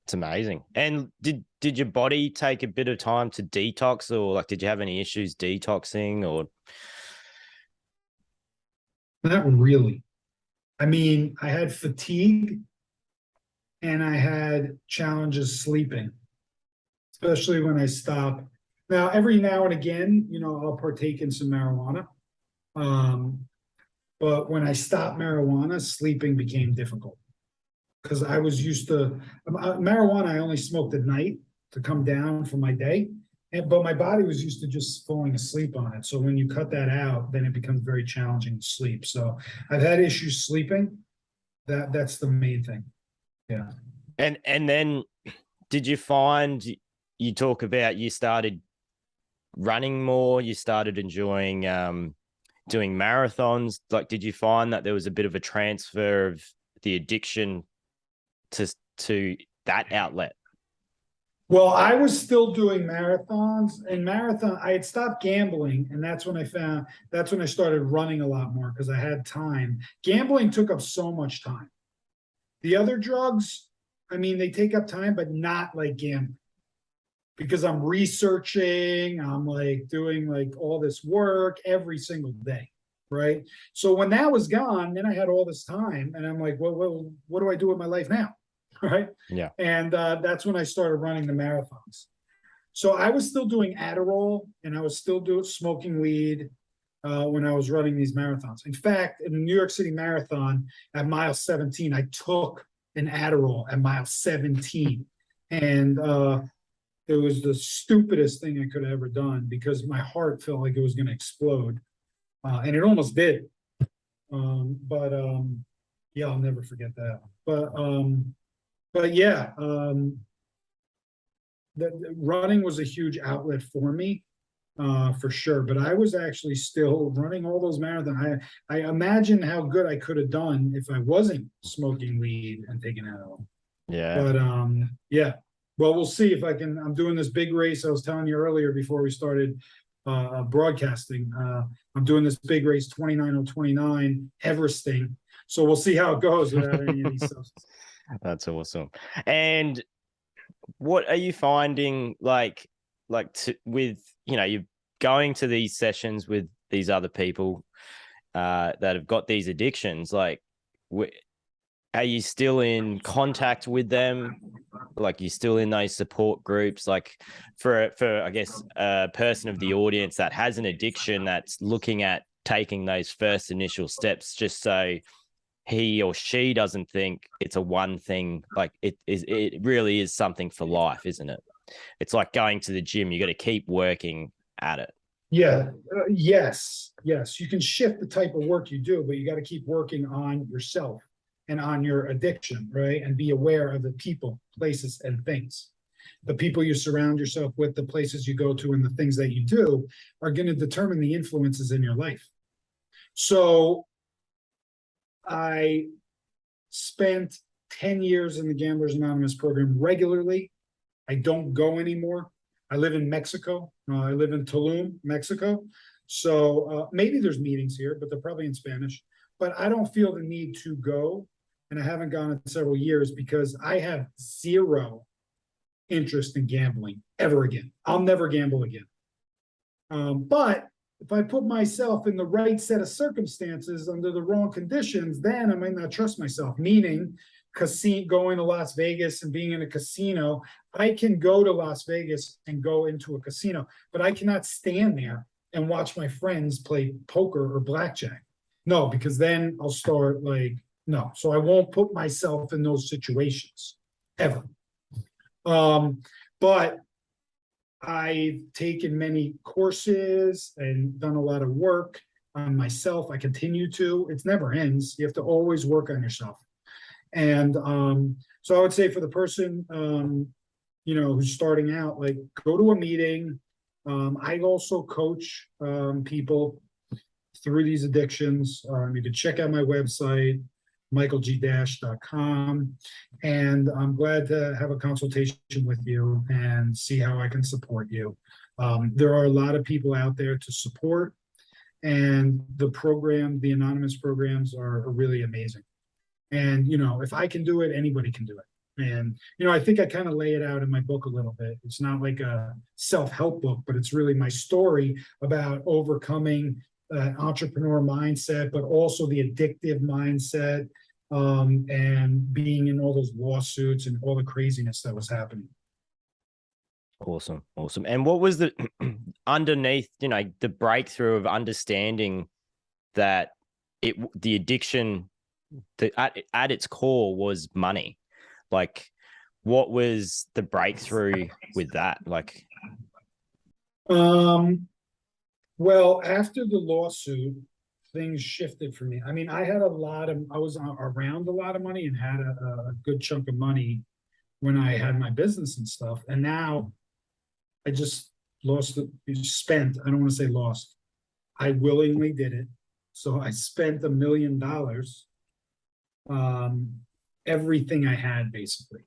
It's amazing. And did your body take a bit of time to detox, or like did you have any issues detoxing? Or not really. I mean, I had fatigue and I had challenges sleeping, especially when I stopped. Now, every now and again, I'll partake in some marijuana. But when I stopped marijuana, sleeping became difficult because I was used to marijuana. I only smoked at night to come down from my day, but my body was used to just falling asleep on it. So when you cut that out, then it becomes very challenging to sleep. So I've had issues sleeping. That's the main thing. Yeah. And then did you find, you talk about you started running more, you started enjoying doing marathons. Like, did you find that there was a bit of a transfer of the addiction to that outlet? Well, I was still doing marathons, and I had stopped gambling, and that's when I started running a lot more because I had time. Gambling took up so much time. The other drugs, I mean, they take up time, but not like gambling. Because I'm researching, I'm like doing like all this work every single day, right? So when that was gone, then I had all this time, and I'm like, well, what do I do with my life now, right? Yeah. And that's when I started running the marathons. So I was still doing Adderall, and I was still smoking weed when I was running these marathons. In fact, in the New York City Marathon at mile 17, I took an Adderall at mile 17, and it was the stupidest thing I could have ever done because my heart felt like it was going to explode. And it almost did. Yeah, I'll never forget that. But yeah, running was a huge outlet for me, for sure. But I was actually still running all those marathons. I imagine how good I could have done if I wasn't smoking weed and taking Adderall. Yeah. But yeah. Well, we'll see if I can. I'm doing this big race. I was telling you earlier before we started broadcasting. I'm doing this big race, 29:29 Everesting. So we'll see how it goes without any of these substances. That's awesome. And what are you finding with, you're going to these sessions with these other people that have got these addictions? Like, are you still in contact with them? Like, you still in those support groups? Like, for I guess a person of the audience that has an addiction that's looking at taking those first initial steps, just so he or she doesn't think it's a one thing. Like it really is something for life, isn't it? It's like going to the gym. You got to keep working at it. Yeah, yes, yes. You can shift the type of work you do, but you got to keep working on yourself and on your addiction, right? And be aware of the people, places, and things. The people you surround yourself with, the places you go to, and the things that you do are going to determine the influences in your life. So I spent 10 years in the Gamblers Anonymous program regularly. I don't go anymore. I live in Mexico. I live in Tulum, Mexico. So maybe there's meetings here, but they're probably in Spanish. But I don't feel the need to go, and I haven't gone in several years because I have zero interest in gambling ever again. I'll never gamble again. But if I put myself in the right set of circumstances under the wrong conditions, then I might not trust myself. Meaning, going to Las Vegas and being in a casino, I can go to Las Vegas and go into a casino, but I cannot stand there and watch my friends play poker or blackjack. No, because then I'll start no. So I won't put myself in those situations ever. But I've taken many courses and done a lot of work on myself. I continue to. It never ends. You have to always work on yourself. And so I would say for the person, who's starting out, go to a meeting. I also coach people through these addictions. You can check out my website, michaelgdash.com. And I'm glad to have a consultation with you and see how I can support you. There are a lot of people out there to support, and the anonymous programs are really amazing. And, if I can do it, anybody can do it. And, I think I kind of lay it out in my book a little bit. It's not like a self-help book, but it's really my story about overcoming entrepreneur mindset, but also the addictive mindset, and being in all those lawsuits and all the craziness that was happening. Awesome. And what was the underneath, the breakthrough of understanding that the addiction at its core was money? Like, what was the breakthrough with that? Well, after the lawsuit, things shifted for me. I mean, I was around a lot of money and had a good chunk of money when I had my business and stuff. And now I just spent. I don't want to say lost. I willingly did it. So I spent $1 million, everything I had basically.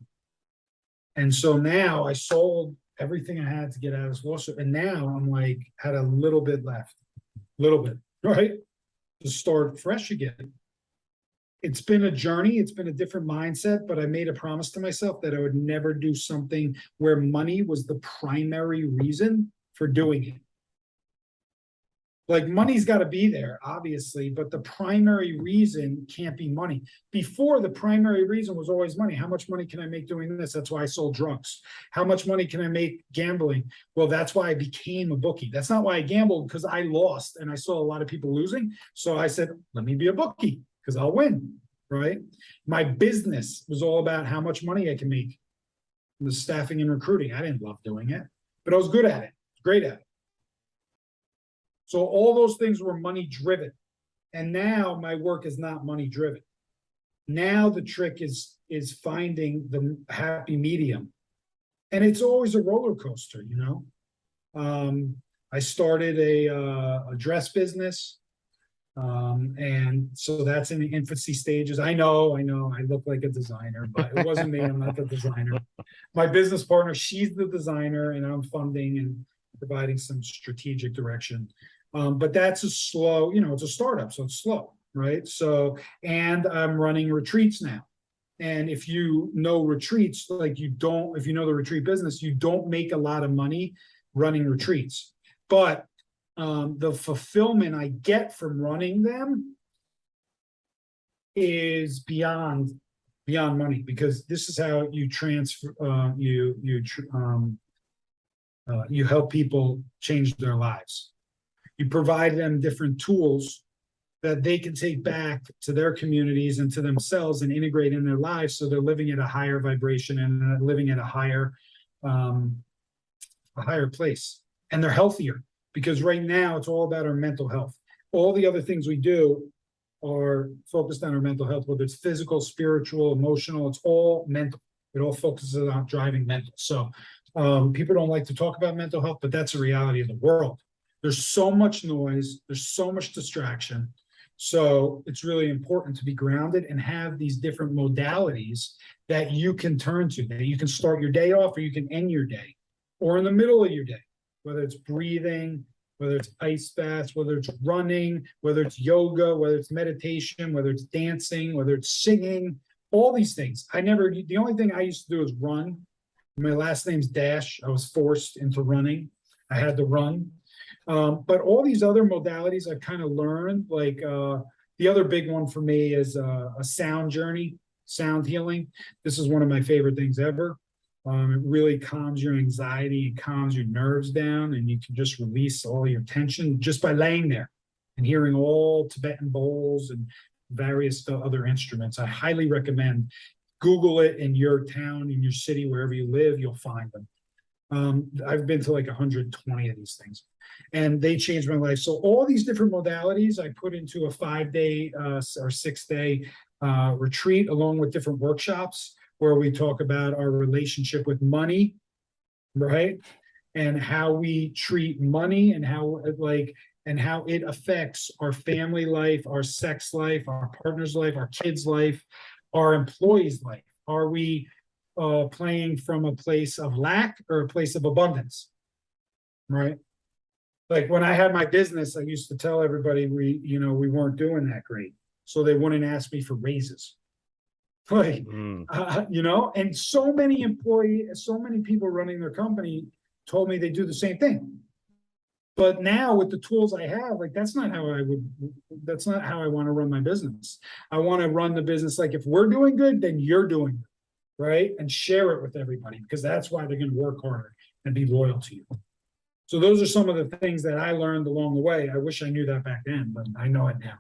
And so now I sold everything I had to get out of this lawsuit. And now I'm had a little bit left, right? To start fresh again. It's been a journey. It's been a different mindset, but I made a promise to myself that I would never do something where money was the primary reason for doing it. Money's got to be there, obviously, but the primary reason can't be money. Before, the primary reason was always money. How much money can I make doing this? That's why I sold drugs. How much money can I make gambling? Well, that's why I became a bookie. That's not why I gambled, because I lost and I saw a lot of people losing. So I said, let me be a bookie because I'll win, right? My business was all about how much money I can make. The staffing and recruiting. I didn't love doing it, but I was good at it, great at it. So all those things were money driven. And now my work is not money driven. Now the trick is finding the happy medium. And it's always a roller coaster, I started a dress business. And so that's in the infancy stages. I know, I look like a designer, but it wasn't me. I'm not the designer. My business partner, she's the designer, and I'm funding and providing some strategic direction. But that's a slow, it's a startup, so it's slow, right? So, and I'm running retreats now. And if you know retreats, if you know the retreat business, you don't make a lot of money running retreats. But the fulfillment I get from running them is beyond money, because this is how you transfer, you help people change their lives. You provide them different tools that they can take back to their communities and to themselves and integrate in their lives, so they're living at a higher vibration and living at a higher place, and they're healthier, because right now it's all about our mental health. All the other things we do are focused on our mental health, whether it's physical, spiritual, emotional, it's all mental. It all focuses on driving mental. So people don't like to talk about mental health, but that's a reality of the world. There's so much noise, there's so much distraction. So it's really important to be grounded and have these different modalities that you can turn to, that you can start your day off, or you can end your day, or in the middle of your day, whether it's breathing, whether it's ice baths, whether it's running, whether it's yoga, whether it's meditation, whether it's dancing, whether it's singing, all these things. The only thing I used to do is run. My last name's Dash. I was forced into running. I had to run. But all these other modalities I've kind of learned, like the other big one for me is a sound journey, sound healing. This is one of my favorite things ever. It really calms your anxiety and calms your nerves down, and you can just release all your tension just by laying there and hearing all Tibetan bowls and various other instruments. I highly recommend. Google it in your town, in your city, wherever you live, you'll find them. I've been to like 120 of these things, and they changed my life. So all these different modalities I put into a 5-day or 6-day retreat, along with different workshops where we talk about our relationship with money, right? And how we treat money, and how it affects our family life, our sex life, our partner's life, our kids' life, our employees' life. Are we playing from a place of lack or a place of abundance, right? Like when I had my business, I used to tell everybody we weren't doing that great, so they wouldn't ask me for raises. Like, and so many people running their company told me they do the same thing. But now with the tools I have, like that's not how I want to run my business. I want to run the business like, if we're doing good, then you're doing good, right? And share it with everybody, because that's why they're going to work harder and be loyal to you. So those are some of the things that I learned along the way. I wish I knew that back then, but I know it now.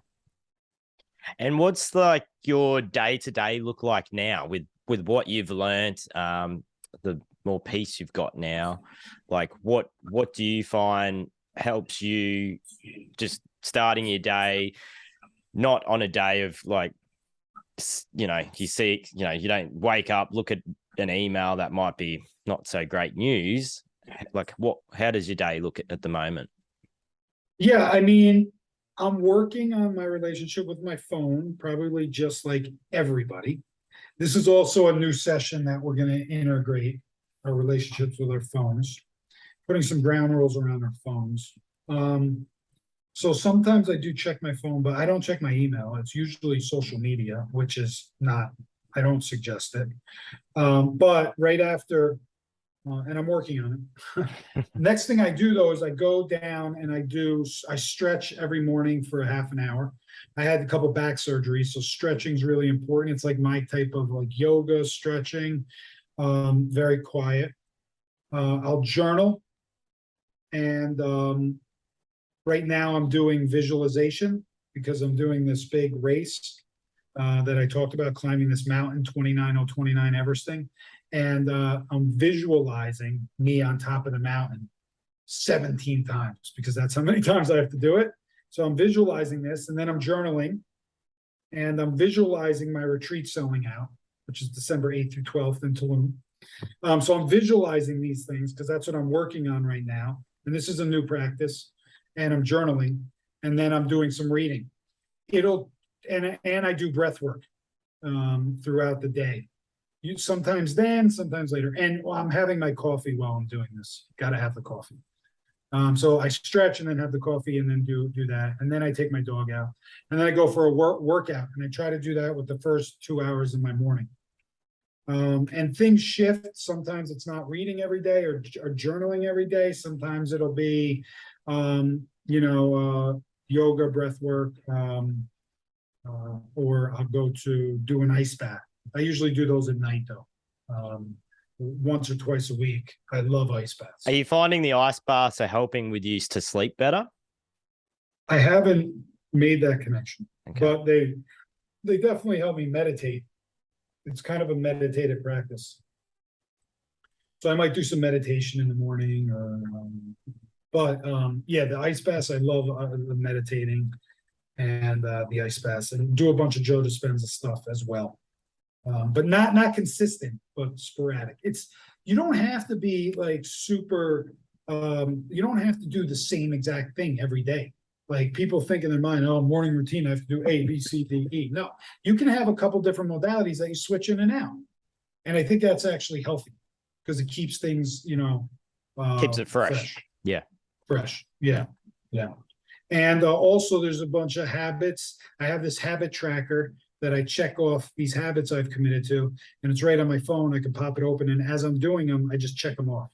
And what's like your day-to-day look like now with what you've learned, the more peace you've got now? Like what do you find helps you just starting your day, not on a day of like, you see, you don't wake up, look at an email that might be not so great news. Like how does your day look at the moment? Yeah, I mean, I'm working on my relationship with my phone, probably just like everybody. This is also a new session that we're going to integrate our relationships with our phones, putting some ground rules around our phones. So sometimes I do check my phone, but I don't check my email. It's usually social media, which is not, I don't suggest it. But right after, and I'm working on it. Next thing I do though is I go down and I stretch every morning for a half an hour. I had a couple back surgeries, so stretching is really important. It's like my type of like yoga stretching, very quiet. I'll journal, and right now I'm doing visualization, because I'm doing this big race that I talked about, climbing this mountain, 29029 Everesting. And I'm visualizing me on top of the mountain 17 times, because that's how many times I have to do it. So I'm visualizing this, and then I'm journaling, and I'm visualizing my retreat selling out, which is December 8th through 12th in Tulum. So I'm visualizing these things because that's what I'm working on right now. And this is a new practice, and I'm journaling, and then I'm doing some reading. And I do breath work throughout the day. Sometimes later. And I'm having my coffee while I'm doing this. Got to have the coffee. So I stretch and then have the coffee and then do that. And then I take my dog out, and then I go for a workout. And I try to do that with the first 2 hours in my morning. And things shift. Sometimes it's not reading every day or journaling every day. Sometimes it'll be, yoga, breath work, or I'll go to do an ice bath. I usually do those at night though, once or twice a week. I love ice baths. Are you finding the ice baths are helping with you to sleep better? I haven't made that connection. Okay. But they definitely help me meditate. It's kind of a meditative practice. So I might do some meditation in the morning, or yeah, the ice baths, I love the meditating and the ice baths, and do a bunch of Joe Dispenza stuff as well. But not consistent, but sporadic. You don't have to be like super, you don't have to do the same exact thing every day. Like people think in their mind, oh, morning routine, I have to do A, B, C, D, E. No, you can have a couple different modalities that you switch in and out. And I think that's actually healthy because it keeps things, keeps it fresh. Yeah. Fresh. Yeah. Yeah. And also there's a bunch of habits. I have this habit tracker that I check off these habits I've committed to, and it's right on my phone. I can pop it open, and as I'm doing them, I just check them off.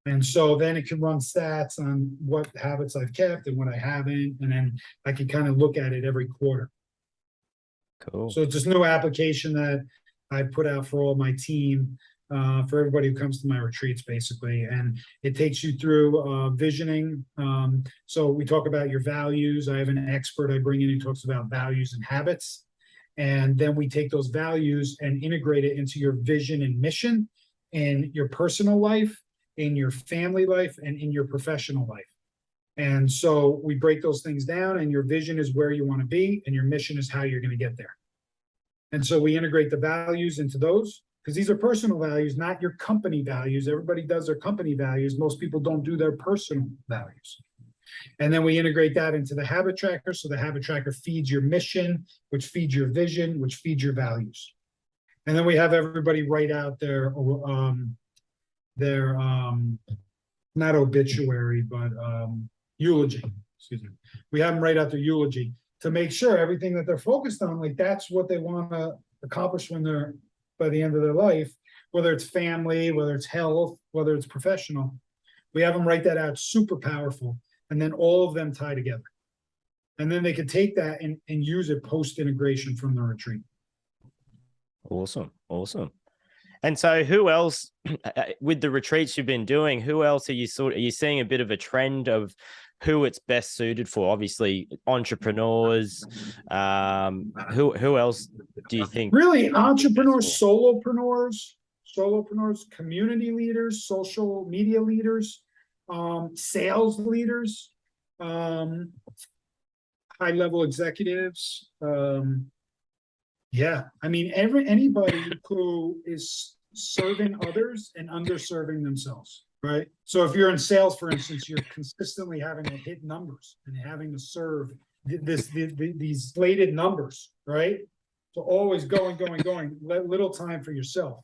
And so then it can run stats on what habits I've kept and what I haven't, and then I can kind of look at it every quarter. Cool. So it's this new application that I put out for all my team, for everybody who comes to my retreats, basically. And it takes you through visioning. So we talk about your values. I have an expert I bring in who talks about values and habits. And then we take those values and integrate it into your vision and mission in your personal life, in your family life, and in your professional life. And so we break those things down, and your vision is where you want to be, and your mission is how you're going to get there. And so we integrate the values into those, because these are personal values, not your company values. Everybody does their company values. Most people don't do their personal values. And then we integrate that into the habit tracker. So the habit tracker feeds your mission, which feeds your vision, which feeds your values. And then we have everybody write out their not obituary, but eulogy. Excuse me. We have them write out their eulogy to make sure everything that they're focused on, like that's what they want to accomplish when they're by the end of their life, whether it's family, whether it's health, whether it's professional. We have them write that out, super powerful, and then all of them tie together. And then they can take that and use it post-integration from the retreat. Awesome. Awesome. And so who else, with the retreats you've been doing, who else are you seeing a bit of a trend of who it's best suited for? Obviously, entrepreneurs. Who else do you think? Really, entrepreneurs, solopreneurs, community leaders, social media leaders, sales leaders, high-level executives. Yeah, I mean, anybody who is serving others and underserving themselves, right? So if you're in sales, for instance, you're consistently having to hit numbers and having to serve these slated numbers, right? So always going, little time for yourself,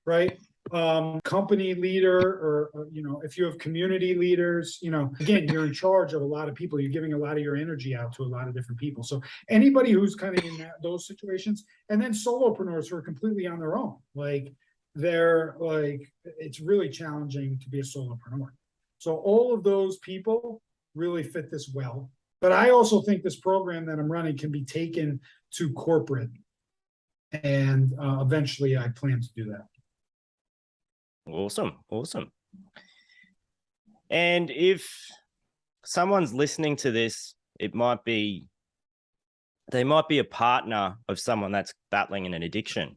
right? Company leader, or if you have community leaders, again, you're in charge of a lot of people. You're giving a lot of your energy out to a lot of different people. So anybody who's kind of in those situations, and then solopreneurs who are completely on their own, it's really challenging to be a solopreneur. So all of those people really fit this well. But I also think this program that I'm running can be taken to corporate, and eventually I plan to do that. Awesome. And if someone's listening to this, they might be a partner of someone that's battling an addiction.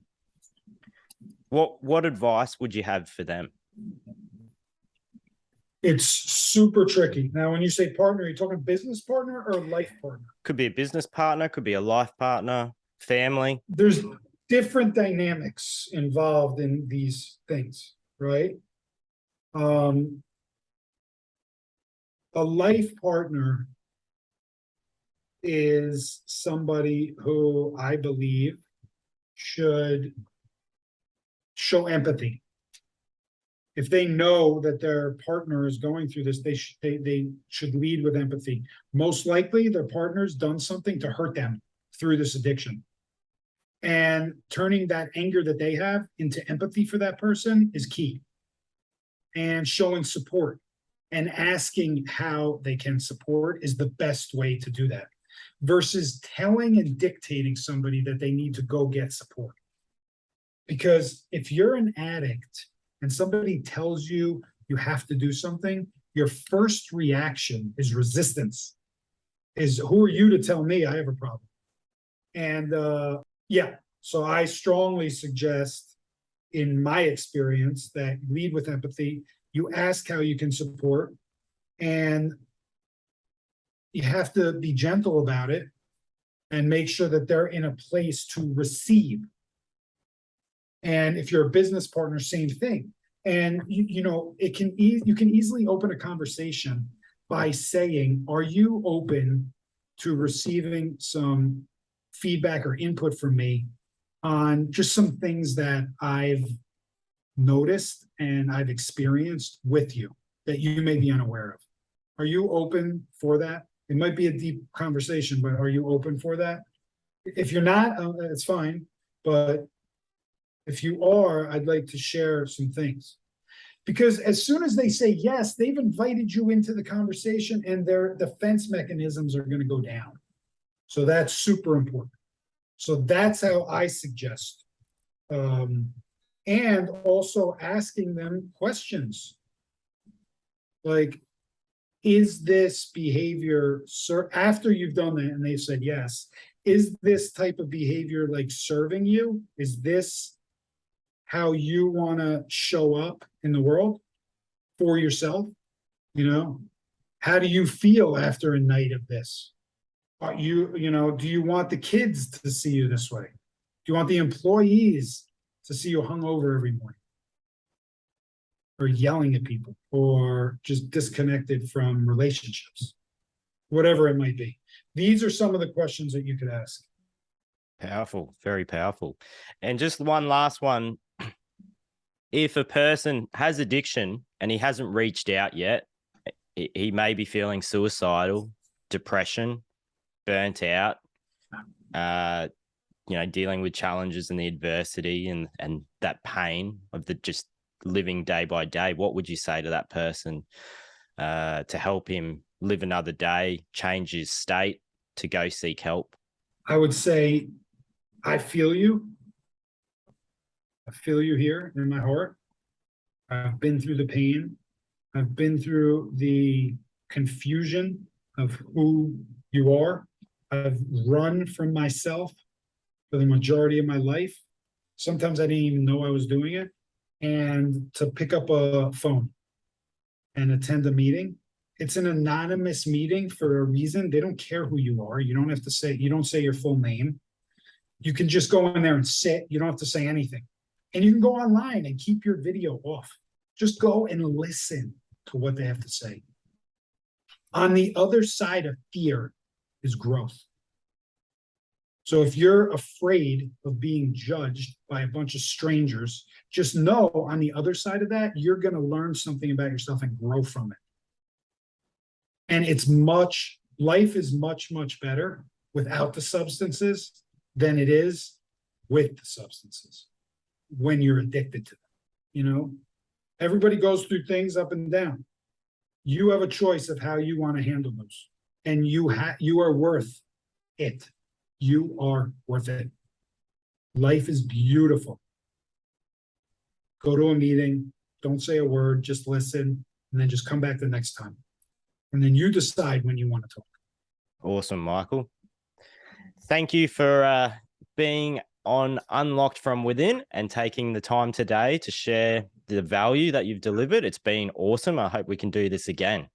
What advice would you have for them? It's super tricky. Now, when you say partner, are you talking business partner or life partner? Could be a business partner, could be a life partner, family. There's different dynamics involved in these things, right? A life partner is somebody who I believe should show empathy. If they know that their partner is going through this, they should lead with empathy. Most likely their partner's done something to hurt them through this addiction. And turning that anger that they have into empathy for that person is key. And showing support and asking how they can support is the best way to do that, versus telling and dictating somebody that they need to go get support. Because if you're an addict and somebody tells you you have to do something, your first reaction is resistance. is who are you to tell me I have a problem? And yeah, so I strongly suggest, in my experience, that lead with empathy. You ask how you can support, and you have to be gentle about it and make sure that they're in a place to receive. And if you're a business partner, same thing. And you know, you can easily open a conversation by saying, are you open to receiving some feedback or input from me on just some things that I've noticed and I've experienced with you that you may be unaware of? Are you open for that? It might be a deep conversation, but are you open for that? If you're not, it's fine. But if you are, I'd like to share some things. Because as soon as they say yes, they've invited you into the conversation, and their defense mechanisms are going to go down. So that's super important. So that's how I suggest. And also asking them questions. Like, is this behavior, after you've done that and they've said yes, is this type of behavior like serving you? Is this how you want to show up in the world for yourself? You know, how do you feel after a night of this? Are you, you know, do you want the kids to see you this way? Do you want the employees to see you hungover every morning, or yelling at people, or just disconnected from relationships, whatever it might be? These are some of the questions that you could ask. Powerful, very powerful. And just one last one. If a person has addiction and he hasn't reached out yet, he may be feeling suicidal, depression, burnt out, you know, dealing with challenges and the adversity and that pain of the just living day by day. What would you say to that person to help him live another day, change his state, to go seek help? I would say, I feel you. I feel you here in my heart. I've been through the pain. I've been through the confusion of who you are. I've run from myself for the majority of my life. Sometimes I didn't even know I was doing it. And to pick up a phone and attend a meeting, it's an anonymous meeting for a reason. They don't care who you are. You don't have to say, you don't say your full name. You can just go in there and sit. You don't have to say anything. And you can go online and keep your video off. Just go and listen to what they have to say. On the other side of fear is growth. So if you're afraid of being judged by a bunch of strangers, just know on the other side of that, you're going to learn something about yourself and grow from it. And life is much, much better without the substances than it is with the substances when you're addicted to them. You know, everybody goes through things up and down. You have a choice of how you want to handle those. And you are worth it. You are worth it. Life is beautiful. Go to a meeting, don't say a word, just listen, and then just come back the next time. And then you decide when you want to talk. Awesome, Michael. Thank you for being on Unlocked from Within and taking the time today to share the value that you've delivered. It's been awesome. I hope we can do this again.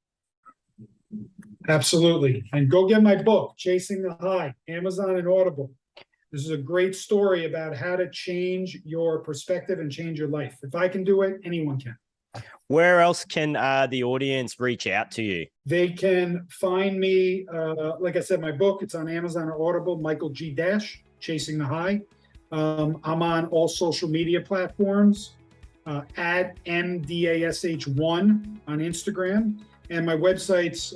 Absolutely. And go get my book, Chasing the High, Amazon and Audible. This is a great story about how to change your perspective and change your life. If I can do it, anyone can. Where else can the audience reach out to you? They can find me, like I said, my book, it's on Amazon or Audible, Michael G. Dash, Chasing the High. I'm on all social media platforms, at MDASH1 on Instagram. And my website's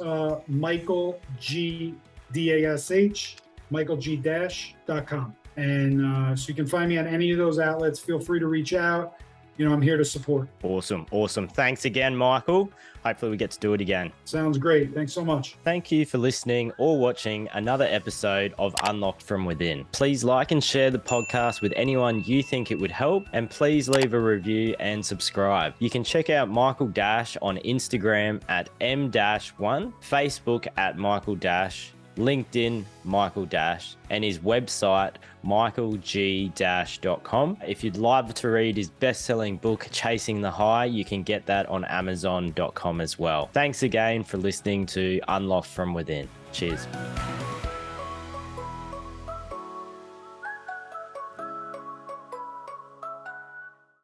Michael G. DASH, michaelg-dash.com. And so you can find me on any of those outlets. Feel free to reach out. You know, I'm here to support. Awesome. Awesome. Thanks again, Michael. Hopefully we get to do it again. Sounds great. Thanks so much. Thank you for listening or watching another episode of Unlocked from Within. Please like and share the podcast with anyone you think it would help, and please leave a review and subscribe. You can check out Michael Dash on Instagram at M-1, Facebook at Michael Dash, LinkedIn, Michael Dash, and his website, michaelg-dash.com. If you'd like to read his best-selling book, Chasing the High, you can get that on amazon.com as well. Thanks again for listening to Unlocked from Within. Cheers.